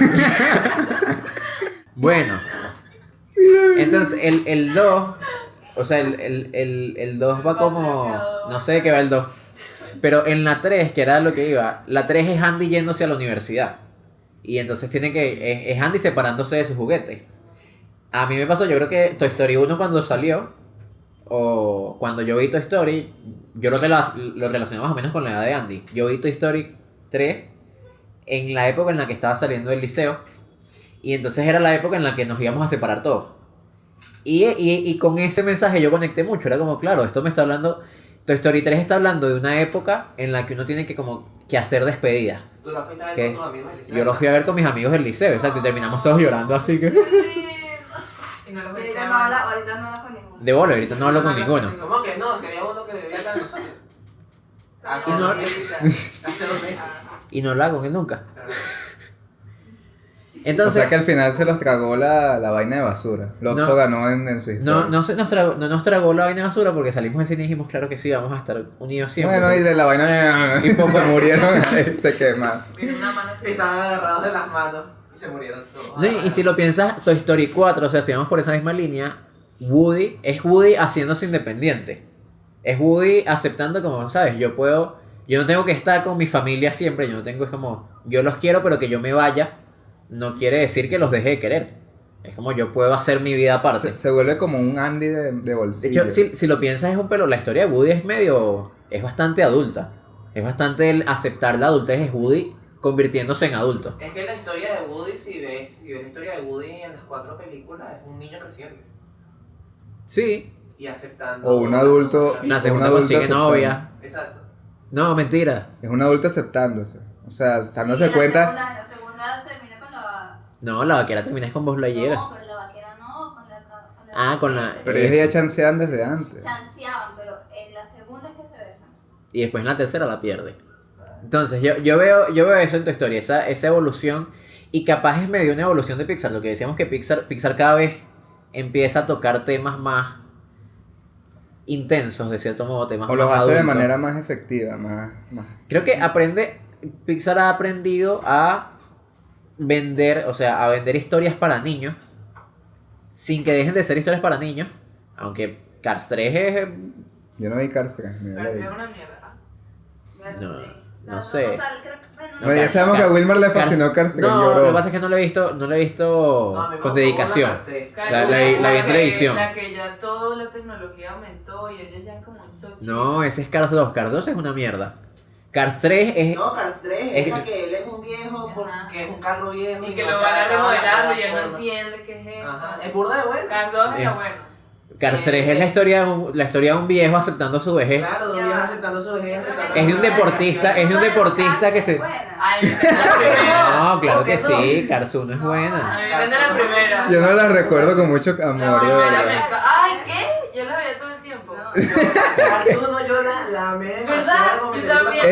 Bueno, entonces el 2, o sea, el 2 va como... No sé de qué va el 2. Pero en la 3, que era lo que iba, la 3 es Andy yéndose a la universidad. Y entonces es Andy separándose de sus juguetes. A mí me pasó, yo creo que Toy Story 1 cuando salió, o cuando yo vi Toy Story, yo lo relacioné más o menos con la edad de Andy. Yo vi Toy Story 3 en la época en la que estaba saliendo del liceo. Y entonces era la época en la que nos íbamos a separar todos. Y con ese mensaje yo conecté mucho. Era como, claro, esto me está hablando... Toy Story 3 está hablando de una época en la que uno tiene que hacer despedidas. ¿Tú lo fuiste a ver con tus amigos del liceo? Yo lo fui a ver con mis amigos del liceo, exacto, y terminamos todos llorando así que... Y no los Ahorita no habla con ninguno. De bola, ahorita no hablo con ninguno. ¿Cómo que no? Si había uno que debía estar en nosotros. Hace no. 2 meses. Hace 2 meses. Y no habla con él nunca. O Entonces, sea que al final se los tragó la vaina de basura. Lotso No. ganó en su historia. no nos tragó la vaina de basura porque salimos del cine y dijimos, claro que sí, vamos a estar unidos siempre. Bueno, y de la vaina Y poco- se murieron, se quemaron. Vino una mano así. Estaban agarrados de las manos y se murieron todos. No, y si lo piensas, Toy Story 4, o sea, si vamos por esa misma línea, Woody es Woody haciéndose independiente. Es Woody aceptando como, ¿sabes? Yo no tengo que estar con mi familia siempre, yo no tengo, es como, yo los quiero, pero que yo me vaya, no quiere decir que los deje de querer. Es como yo puedo hacer mi vida aparte. Se vuelve como un Andy de De bolsillo. hecho, si lo piensas es un pelo, la historia de Woody es bastante adulta. Es bastante el aceptar la adultez, es Woody convirtiéndose en adulto. Es que la historia de Woody, si ves la historia de Woody en las 4 películas, es un niño creciendo Sí. y aceptando. O un adulto. En la un segunda adulto consigue aceptando. novia. Exacto. No, mentira. Es un adulto aceptándose. O sea, dándose Sí, cuenta. En la segunda termina con la... No, la vaquera termina con Buzz Lightyear. No, pero la vaquera no, con la... Pero ellos ya chancean desde antes. Chanceaban, pero en la segunda es que se besan. Y después en la tercera la pierde. Entonces, yo veo eso en tu historia, esa evolución. Y capaz es medio una evolución de Pixar. Lo que decíamos que Pixar cada vez empieza a tocar temas más intensos, de cierto modo, temas O los más hace de adultos. manera más efectiva, más. Creo que Pixar ha aprendido a vender, o sea, a vender historias para niños, sin que dejen de ser historias para niños, aunque Cars 3 es... Yo no vi Cars 3, me Parecía leí. una mierda. Bueno, No, sí. no sé. O sea, creo que... bueno, no Bueno, ya sé. sabemos que a Wilmer le fascinó Cars 3, No, lloró. lo que pasa es que no lo he visto No, a mí me con gustó dedicación. la parte. La vi en televisión. La que ya toda la tecnología aumentó y ellos ya como un chochito. No, ese es Cars 2. Cars 2 es una mierda. Cars 3 es... No, Cars 3 es- es la que él es un viejo Ajá. porque es un carro viejo Y que no lo se van a adaptaba a la remodelando y él no plataforma. entiende qué es esto. Ajá, es burda de bueno. Cars 2 era Eh. bueno. Cars 3 es la historia de un viejo aceptando su vejez. Claro, de un Ya viejo va. aceptando su vejez, aceptando Es de un la deportista, relación. es de un deportista que se... Ay, me encanta la primera. No, claro ¿Por qué que no? sí, Cars 1 es A buena. mí me encanta la primera. Yo no la recuerdo con mucho amor, La de primera me verdad. encanta. Ay, ¿qué? Yo la veía todo el tiempo. Cars 1 yo la amé demasiado. ¿Verdad? como Yo película también.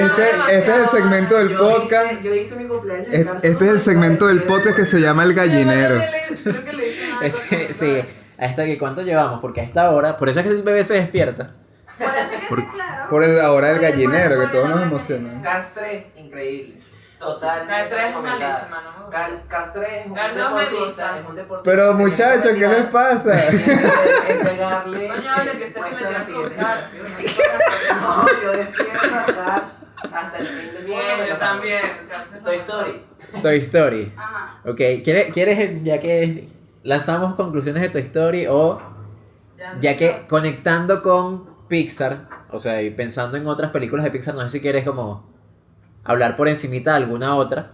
Este es el segmento del Yo podcast. Yo hice mi cumpleaños en Cars Este es el segmento del podcast que se llama El Gallinero. Creo que le dicen algo. Sí, hasta que cuánto llevamos, porque a esta hora, por eso es que el bebé se despierta. Por eso que sí, claro. Por la hora del gallinero, que todos nos emocionan. Cars 3, increíble. Totalmente Cars 3 es recomendada. malísima, no me gusta. Cars 3 es un Cars 2 me deportista, gusta. es un deportista. Pero muchachos, ¿qué les pasa? Es pegarle. Coño, vale, que usted se puesto a metió la con siguiente Cars. generación. No, yo defiendo a Cars hasta el fin del mundo. Bien, yo también. Toy Story. Toy Story. Ajá. Ok, ¿quieres ya que lanzamos conclusiones de Toy Story o ya que conectando con Pixar, o sea, y pensando en otras películas de Pixar, no sé si quieres como hablar por encimita de alguna otra?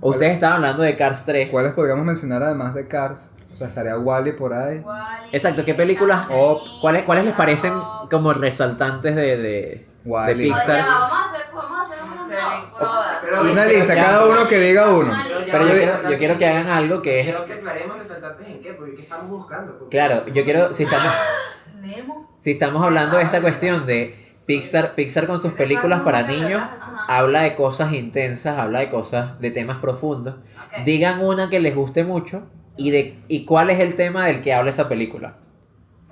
O ustedes estaban hablando de Cars 3. ¿Cuáles podríamos mencionar además de Cars? O sea, estaría Wall-E por ahí. Wall-E, Exacto, ¿qué películas Up. ¿Cuáles les parecen como resaltantes de Wall-E. Pixar? Oye, vamos a hacer unos top. Todas. Pero Una lista, cada uno que diga uno. Pero yo quiero que hagan algo que es... Quiero que aclaremos resaltantes en qué, porque ¿qué estamos buscando? Porque- Claro, yo quiero, si Nemo. estamos hablando de esta cuestión de Pixar con sus películas para niños, habla de cosas intensas, habla de cosas, de temas profundos. Ok. Digan una que les guste mucho y cuál es el tema del que habla esa película.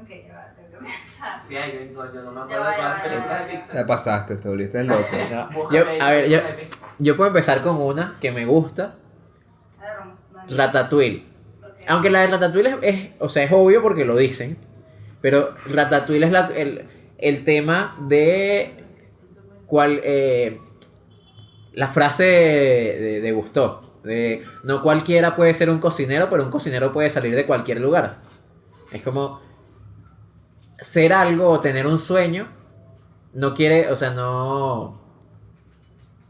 Ok, ya va, tengo que pensar. Sí, yo no me Ya acuerdo va, de ya todas va, las ya películas va. de Pixar. Te pasaste, te volviste loco. ¿No? Búscame A ver, películas de Pixar. yo puedo empezar con una que me gusta, A ver, vamos. Ratatouille. Ok. Aunque la de Ratatouille o sea, es obvio porque lo dicen, pero Ratatouille es el tema de la frase de Gusteau, de no cualquiera puede ser un cocinero, pero un cocinero puede salir de cualquier lugar. Es como ser algo o tener un sueño no quiere, o sea, no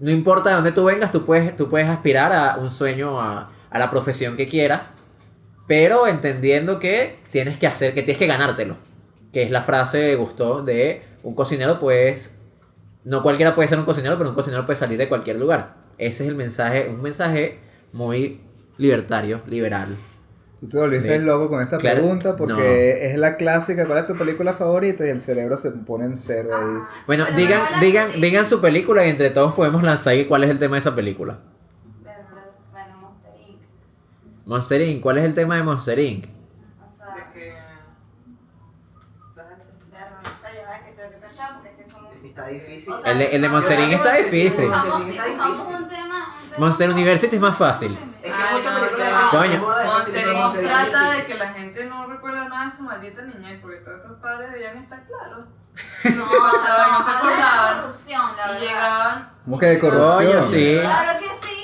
importa de dónde tú vengas, tú puedes aspirar a un sueño, a la profesión que quieras, pero entendiendo que tienes que ganártelo, que es la frase de Gusteau de un cocinero pues no cualquiera puede ser un cocinero, pero un cocinero puede salir de cualquier lugar. Ese es el mensaje, un mensaje muy libertario, liberal. Tú te volviste Sí. loco con esa Claro. pregunta porque es la clásica. ¿Cuál es tu película favorita? Y el cerebro se pone en cero ahí. Bueno, Pero digan, no la digan, entendí. digan su película y entre todos podemos lanzar ahí cuál es el tema de esa película. Bueno, Monster Inc. Monster Inc. ¿Cuál es el tema de Monster Inc? O sea, De que. no sé, ya ves que tengo que pensar porque es que son... Está difícil. O sea, El de Monster Inc. está difícil. Buscamos, Está si buscamos difícil. un tema Monster University es más fácil. Es que Ay, muchas no, películas ya. de Pixar Coño. son burda de fáciles, Monster pero Inc. Monster Inc. es trata de difícil. que la gente no recuerda nada de su maldita niñez, porque todos esos padres debían estar claros. No, pasaba? No se habla acordaban. de corrupción, la Y verdad. llegaban. ¿Cómo que de corrupción? Coño, sí. Claro que sí.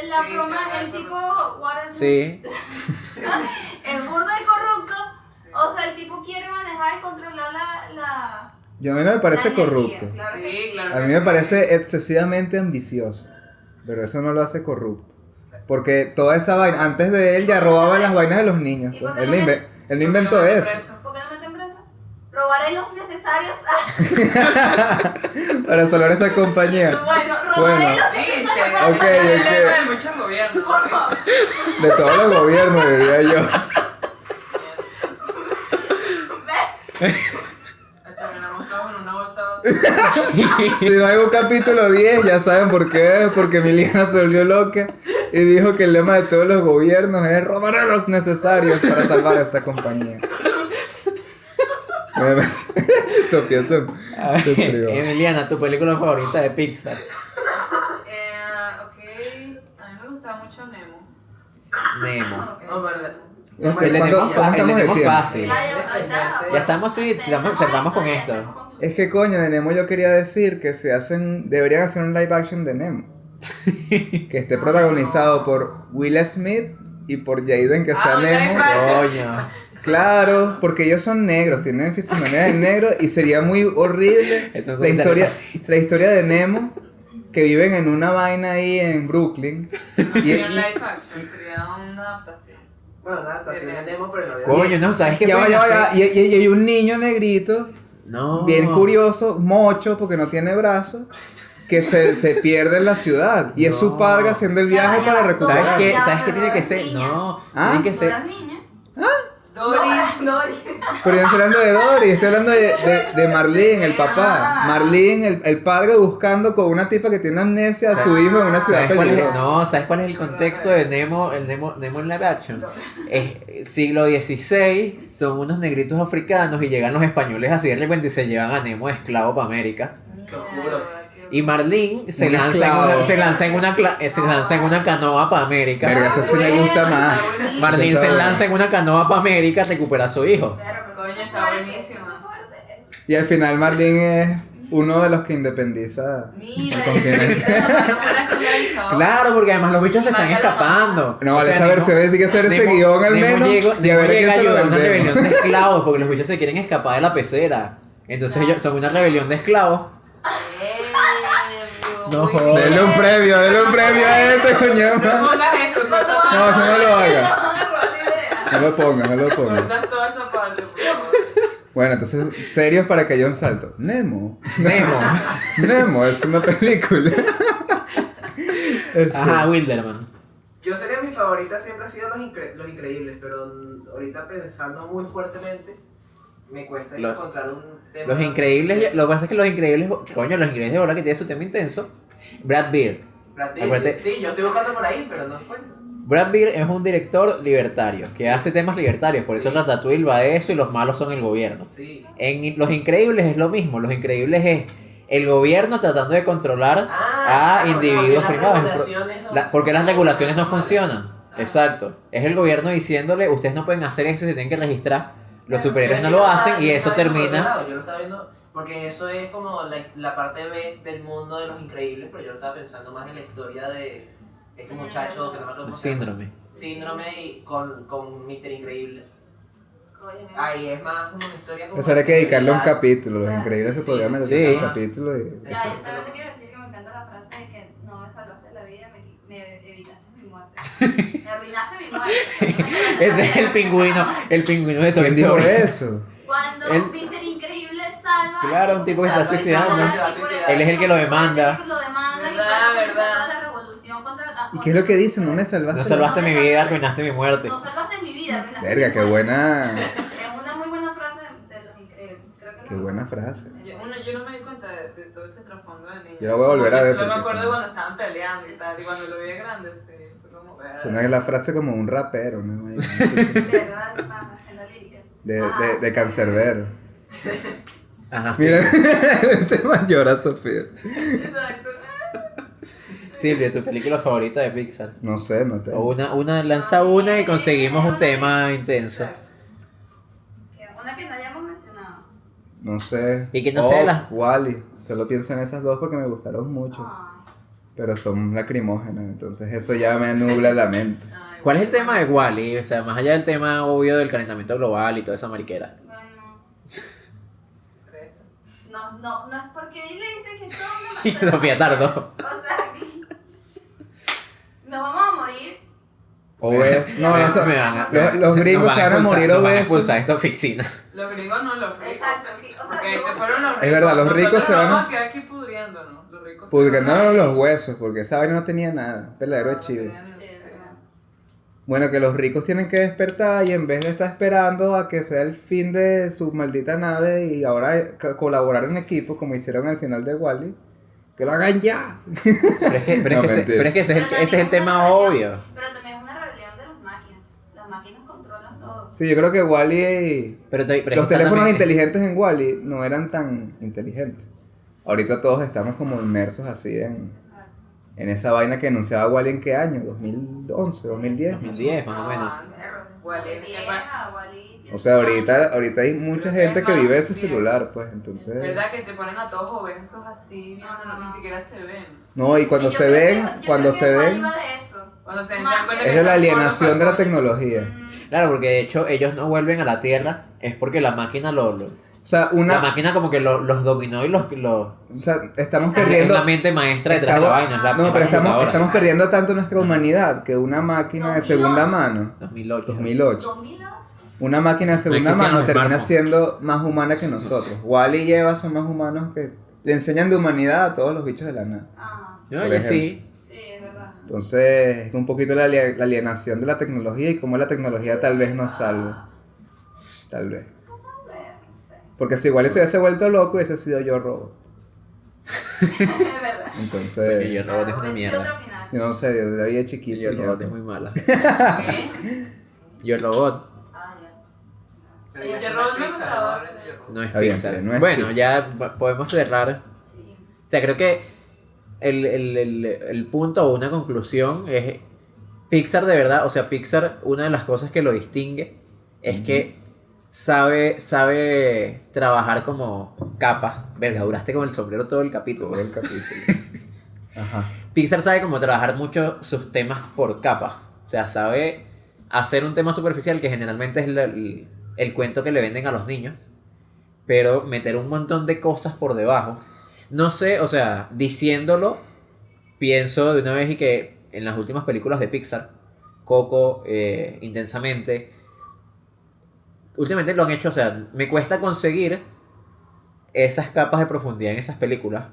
La Sí, broma, sí, el sí. tipo Waterloo Sí. es burda y corrupto. O sea, el tipo quiere manejar y controlar la Yo a mí no me parece la energía. corrupto. Claro que Sí, sí. claro. A mí me parece excesivamente ambicioso. Pero eso no lo hace corrupto. Porque toda esa vaina, antes de él ya robaba las vainas de los niños. ¿Y Pues. por qué Él no no, me- él no inventó Porque lo eso. meten preso. ¿Por qué no meten preso? Robaré los necesarios. Para salvar esta compañía. Bueno, robaré Bueno. los Sí, necesarios che, para Ok, ese es el ok. lema de muchos gobiernos. Por favor. De todos los gobiernos, diría yo. Terminamos todos en una bolsa vacía. Si no hay un capítulo 10, ya saben por qué es. Porque Emiliana se volvió loca y dijo que el lema de todos los gobiernos es robar a los necesarios para salvar a esta compañía. Sofía se frío. Emiliana, tu película favorita de Pixar. Ok, a mí me gustaba mucho Nemo. Nemo. No, verdad. ¿Cuánto El de Nemo estamos de Nemo tiempo? fácil. Ya estamos, sí, cerramos con esto. Es que coño, de Nemo yo quería decir que deberían hacer un live action de Nemo. Que esté protagonizado por Will Smith y por Jaden que sea un live Nemo. action. Coño. Claro, porque ellos son negros, tienen fisonomía de negro y sería muy horrible Eso es la historia de Nemo que viven en una vaina ahí en Brooklyn. Sería un live action, sería una adaptación. Bueno, nada, adaptación de Nemo, pero no había. Coño, no, ¿sabes qué Ya va, pueden ya va, ya va. hacer? Y hay un niño negrito, No. bien curioso, mocho, porque no tiene brazos, que se pierde en la ciudad. Y es su No. padre haciendo el viaje para ¿Sabes recuperar. qué? Ya, ¿Sabes qué pero tiene que es ser? niña. No, ¿Ah? tiene que No ser. las niñas. Dory. Dory. Pero yo no estoy hablando de Dory, estoy hablando de Marlene, el papá. Marlene, el padre buscando con una tipa que tiene amnesia a su hijo en una ciudad ¿Sabes cuál es? peligrosa. No, ¿sabes cuál es el contexto de Nemo, Nemo en live action? Es siglo XVI, son unos negritos africanos y llegan los españoles así de repente y se llevan a Nemo de esclavo para América. Te juro. Y Marlene se lanza en una canoa para América. Verga, eso sí me gusta más. Marlene se lanza en una canoa para América a recuperar a su hijo. Pero Coño, está buenísimo. Y al final Marlene es uno de los que independiza mira, el continente. Claro, porque además los bichos se están escapando. No, vale, esa versión hay que hacer ese guión al menos. Y a ver a quién se lo una rebelión vendemos. de esclavos, porque los bichos se quieren escapar de la pecera. Entonces ellos son una rebelión de esclavos. No jodas. Denle un premio a este, coño. No pongas esto, No, eso no lo haga. No lo ponga. cortas toda esa parte, por favor. Bueno, entonces, serios para que haya un salto. Nemo es una película. Ajá, Wilderman. Yo sé que mi favorita siempre ha sido Los Increíbles, pero ahorita pensando muy fuertemente, me cuesta encontrar un tema. Los Increíbles, lo que pasa es que Los Increíbles, coño, Los Increíbles de verdad que tiene su tema intenso. Brad Pitt. Acuérdate. Sí, yo estoy buscando por ahí, pero no encuentro. Brad Pitt es un director libertario, que hace temas libertarios, por eso Ratatouille va de eso y los malos son el gobierno. Sí. En Los Increíbles es lo mismo, Los Increíbles es el gobierno tratando de controlar a individuos privados. Porque las regulaciones no funcionan. Exacto. Es el gobierno diciéndole, ustedes no pueden hacer eso, se tienen que registrar. Los superhéroes no lo hacen y eso termina. Yo lo estaba viendo, porque eso es como la parte B del mundo de Los Increíbles, pero yo lo estaba pensando más en la historia de este muchacho que no me acuerdo cómo se llama. Síndrome y con Mr. Increíble. Ahí es más como una historia como. Eso habría que dedicarle un capítulo. Los Increíbles se podría merecer un capítulo. Ya, yo solamente quiero decir que me encanta la frase de que no me salvaste la vida, me evitaste mi muerte. Me arruinaste mi muerte. Ese es el pingüino de Toy ¿Quién dijo Story. eso? Cuando Mr. Increíble salva. Claro, un tipo que está suicidando. Él es el que lo demanda. Lo demanda y verdad. la revolución contra la. ¿Y qué es lo que dice? No me salvaste. No salvaste mi vida, arruinaste mi muerte. No salvaste mi vida, arruinaste Verga, mi qué muerte. buena. Es una muy buena frase de Los Increíbles. Creo que Qué buena frase. Yo no me di cuenta de todo ese trasfondo del niño. Yo la voy a volver a ver. Solo me acuerdo porque- cuando estaban peleando y tal, y cuando lo vi de grande, sí, fue como... Suena la frase como un rapero, ¿no? De verdad, en la lírica. De Cancerbero. Ajá, sí. Mira, este man llora, Sofía. Exacto. Silvia, tu película favorita de Pixar. No sé, no te. O lanza una y conseguimos un tema intenso. Una que no hayamos mencionado. No sé. Y que no sea la- Wall-E. Solo pienso en esas dos porque me gustaron mucho. Pero son lacrimógenas, entonces eso ya me nubla la mente. ¿Cuál es el tema de Wall-E? O sea, más allá del tema obvio del calentamiento global y toda esa mariquera. Bueno, Eso. no es porque le dice que todo Y Sofía tardó. O sea, nos vamos a morir. Obesos. No, eso, Me van a- los gringos nos se van a expulsar- morir nos van a obesos. expulsar esta oficina. Los gringos no, los ricos. Exacto. O sea, Porque se fueron los ricos. Es verdad, los ricos Nosotros se van a- vamos a quedar aquí pudriéndonos. Los ricos se Pudriendo van a ir. los huesos, porque esa vaina no tenía nada. Peladero de chivo. Bueno, que los ricos tienen que despertar y en vez de estar esperando a que sea el fin de su maldita nave y ahora colaborar en equipo como hicieron al final de Wall-E, que lo hagan ya. Pero es que, No, mentira. ese es el tema obvio. Pero también es una rebelión de las máquinas. Las máquinas controlan todo. Sí, yo creo que Wall-E... Pero Los teléfonos también- inteligentes en Wall-E no eran tan inteligentes. Ahorita todos estamos como inmersos así en esa vaina que anunciaba Wall-E en qué año, 2011, 2010. 2010 más o menos. O sea, ahorita hay mucha gente que vive de su celular, pues, entonces... Es verdad que te ponen a todos obesos así, viendo, ni siquiera se ven. No, y cuando se ven, cuando se ven, Cuando se dan cuenta es que de la son alienación de la monos, tecnología. Claro, porque de hecho ellos no vuelven a la Tierra, es porque la máquina O sea, la máquina como que los dominó y los o sea, estamos Exacto. es perdiendo... la mente maestra detrás de la vaina. es la- No, la pero computadora. estamos perdiendo tanto nuestra humanidad que una máquina de segunda mano, 2008. 2008, 2008. una máquina de segunda existían mano los termina smartphones. siendo más humana que nosotros. Wall-E y Eva son más humanos que... Le enseñan de humanidad a todos los bichos de la nada. No, por oye, ejemplo. sí. Sí, es verdad. Entonces, es un poquito la alienación de la tecnología y cómo la tecnología tal vez nos salve. Tal vez. No sé. Porque si igual se hubiese vuelto loco, hubiese sido Yo Robot. Es verdad. Entonces, Yo Robot es una Ese mierda. otro final. yo no sé, yo la vi de chiquito. Yo y ya, Robot es pues. muy mala. ¿Qué? Yo Robot Ah, ya. Pero El ya de son Robot las me Pixar, gustaba, ¿no? sí. no es Está bien, Pixar. está bien, no es Bueno, Pixar. ya podemos cerrar. Sí. O sea, creo que el punto o una conclusión es Pixar de verdad, o sea, Pixar, una de las cosas que lo distingue es que sabe trabajar como capas. Verga, duraste con el sombrero todo el capítulo. Todo el capítulo. Ajá. Pixar sabe como trabajar mucho sus temas por capas. O sea, sabe hacer un tema superficial que generalmente es el cuento que le venden a los niños, pero meter un montón de cosas por debajo. No sé, o sea, diciéndolo, pienso de una vez y que en las últimas películas de Pixar, Coco, Intensamente, últimamente lo han hecho, o sea, me cuesta conseguir esas capas de profundidad en esas películas,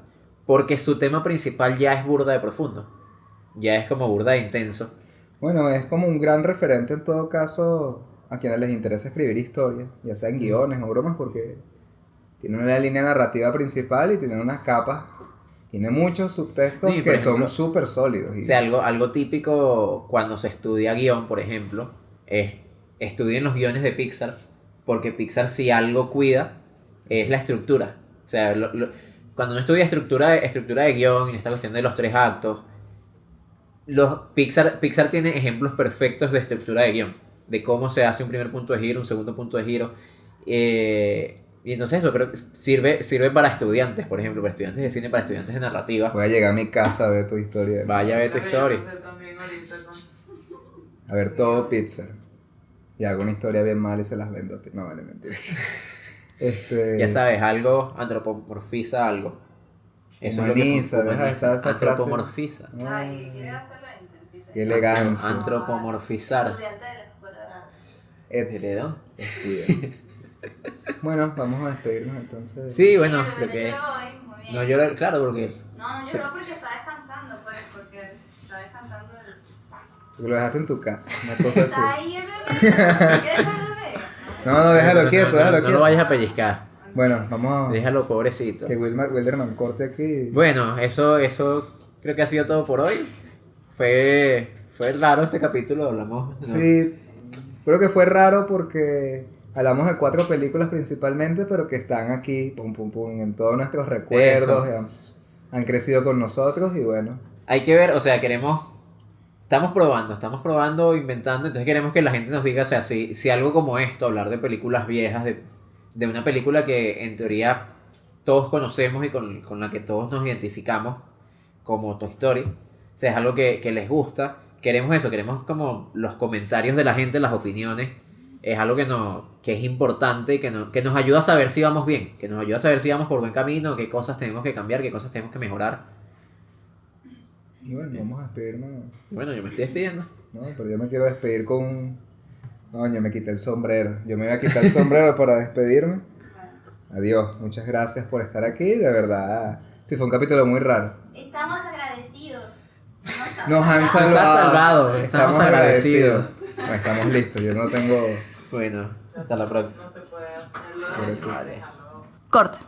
porque su tema principal ya es burda de profundo, ya es como burda de intenso. Bueno, es como un gran referente en todo caso a quienes les interesa escribir historias, ya sea en guiones o bromas, porque tiene una línea narrativa principal y tiene unas capas, tiene muchos subtextos que son súper sólidos. O sea, algo típico cuando se estudia guión, por ejemplo, es estudien los guiones de Pixar, porque Pixar si algo cuida es la estructura. O sea, cuando uno estudia estructura de guión y esta cuestión de los 3 actos, Pixar tiene ejemplos perfectos de estructura de guión, de cómo se hace un primer punto de giro, un segundo punto de giro, y entonces eso creo que sirve para estudiantes, por ejemplo, para estudiantes de cine, para estudiantes de narrativa. Voy a llegar a mi casa a ver tu historia. Vaya a ver tu historia. A ver todo Pixar. Y hago una historia bien mal y se las vendo. No, vale, mentiras. Ya sabes, algo antropomorfiza algo. Eso humaniza, es lo que deja de estar esa antropomorfiza. Ay, quiere hacerlo intensito. Qué elegancia. Antropomorfizar. Estudiante de la escuela. ¿Heredón? Bueno, vamos a despedirnos entonces. Sí, bueno, Sí, lo que... lloró hoy, muy bien. No llora, claro, porque... No lloró porque está descansando, pues, porque está descansando del... Porque lo dejaste en tu casa, una cosa así. Está ahí el bebé. ¿Qué deja el bebé? No, déjalo quieto, déjalo quieto. No lo vayas a pellizcar. Bueno, vamos a... Déjalo, pobrecito. Que Wilderman corte aquí. Bueno, eso creo que ha sido todo por hoy. Fue raro este capítulo, hablamos... ¿no? Sí, creo que fue raro porque hablamos de 4 películas principalmente, pero que están aquí, pum, pum, pum, en todos nuestros recuerdos. Han crecido con nosotros y bueno. Hay que ver, o sea, estamos probando, inventando, entonces queremos que la gente nos diga, o sea, si algo como esto, hablar de películas viejas, de una película que en teoría todos conocemos y con la que todos nos identificamos, como Toy Story, o sea, es algo que les gusta, queremos como los comentarios de la gente, las opiniones, es algo que es importante, que nos ayuda a saber si vamos bien, que nos ayuda a saber si vamos por buen camino, qué cosas tenemos que cambiar, qué cosas tenemos que mejorar. Y bueno, vamos a despedirnos. Bueno, yo me estoy despidiendo. No, pero yo me quiero despedir con... No, yo me quité el sombrero. Yo me voy a quitar el sombrero para despedirme. Adiós, muchas gracias por estar aquí, de verdad. Sí, fue un capítulo muy raro. Estamos agradecidos. Nos han Nos ha salvado, estamos agradecidos. Bueno, estamos listos, yo no tengo... Bueno, hasta la próxima. No se puede hacerlo. Por eso. Corta.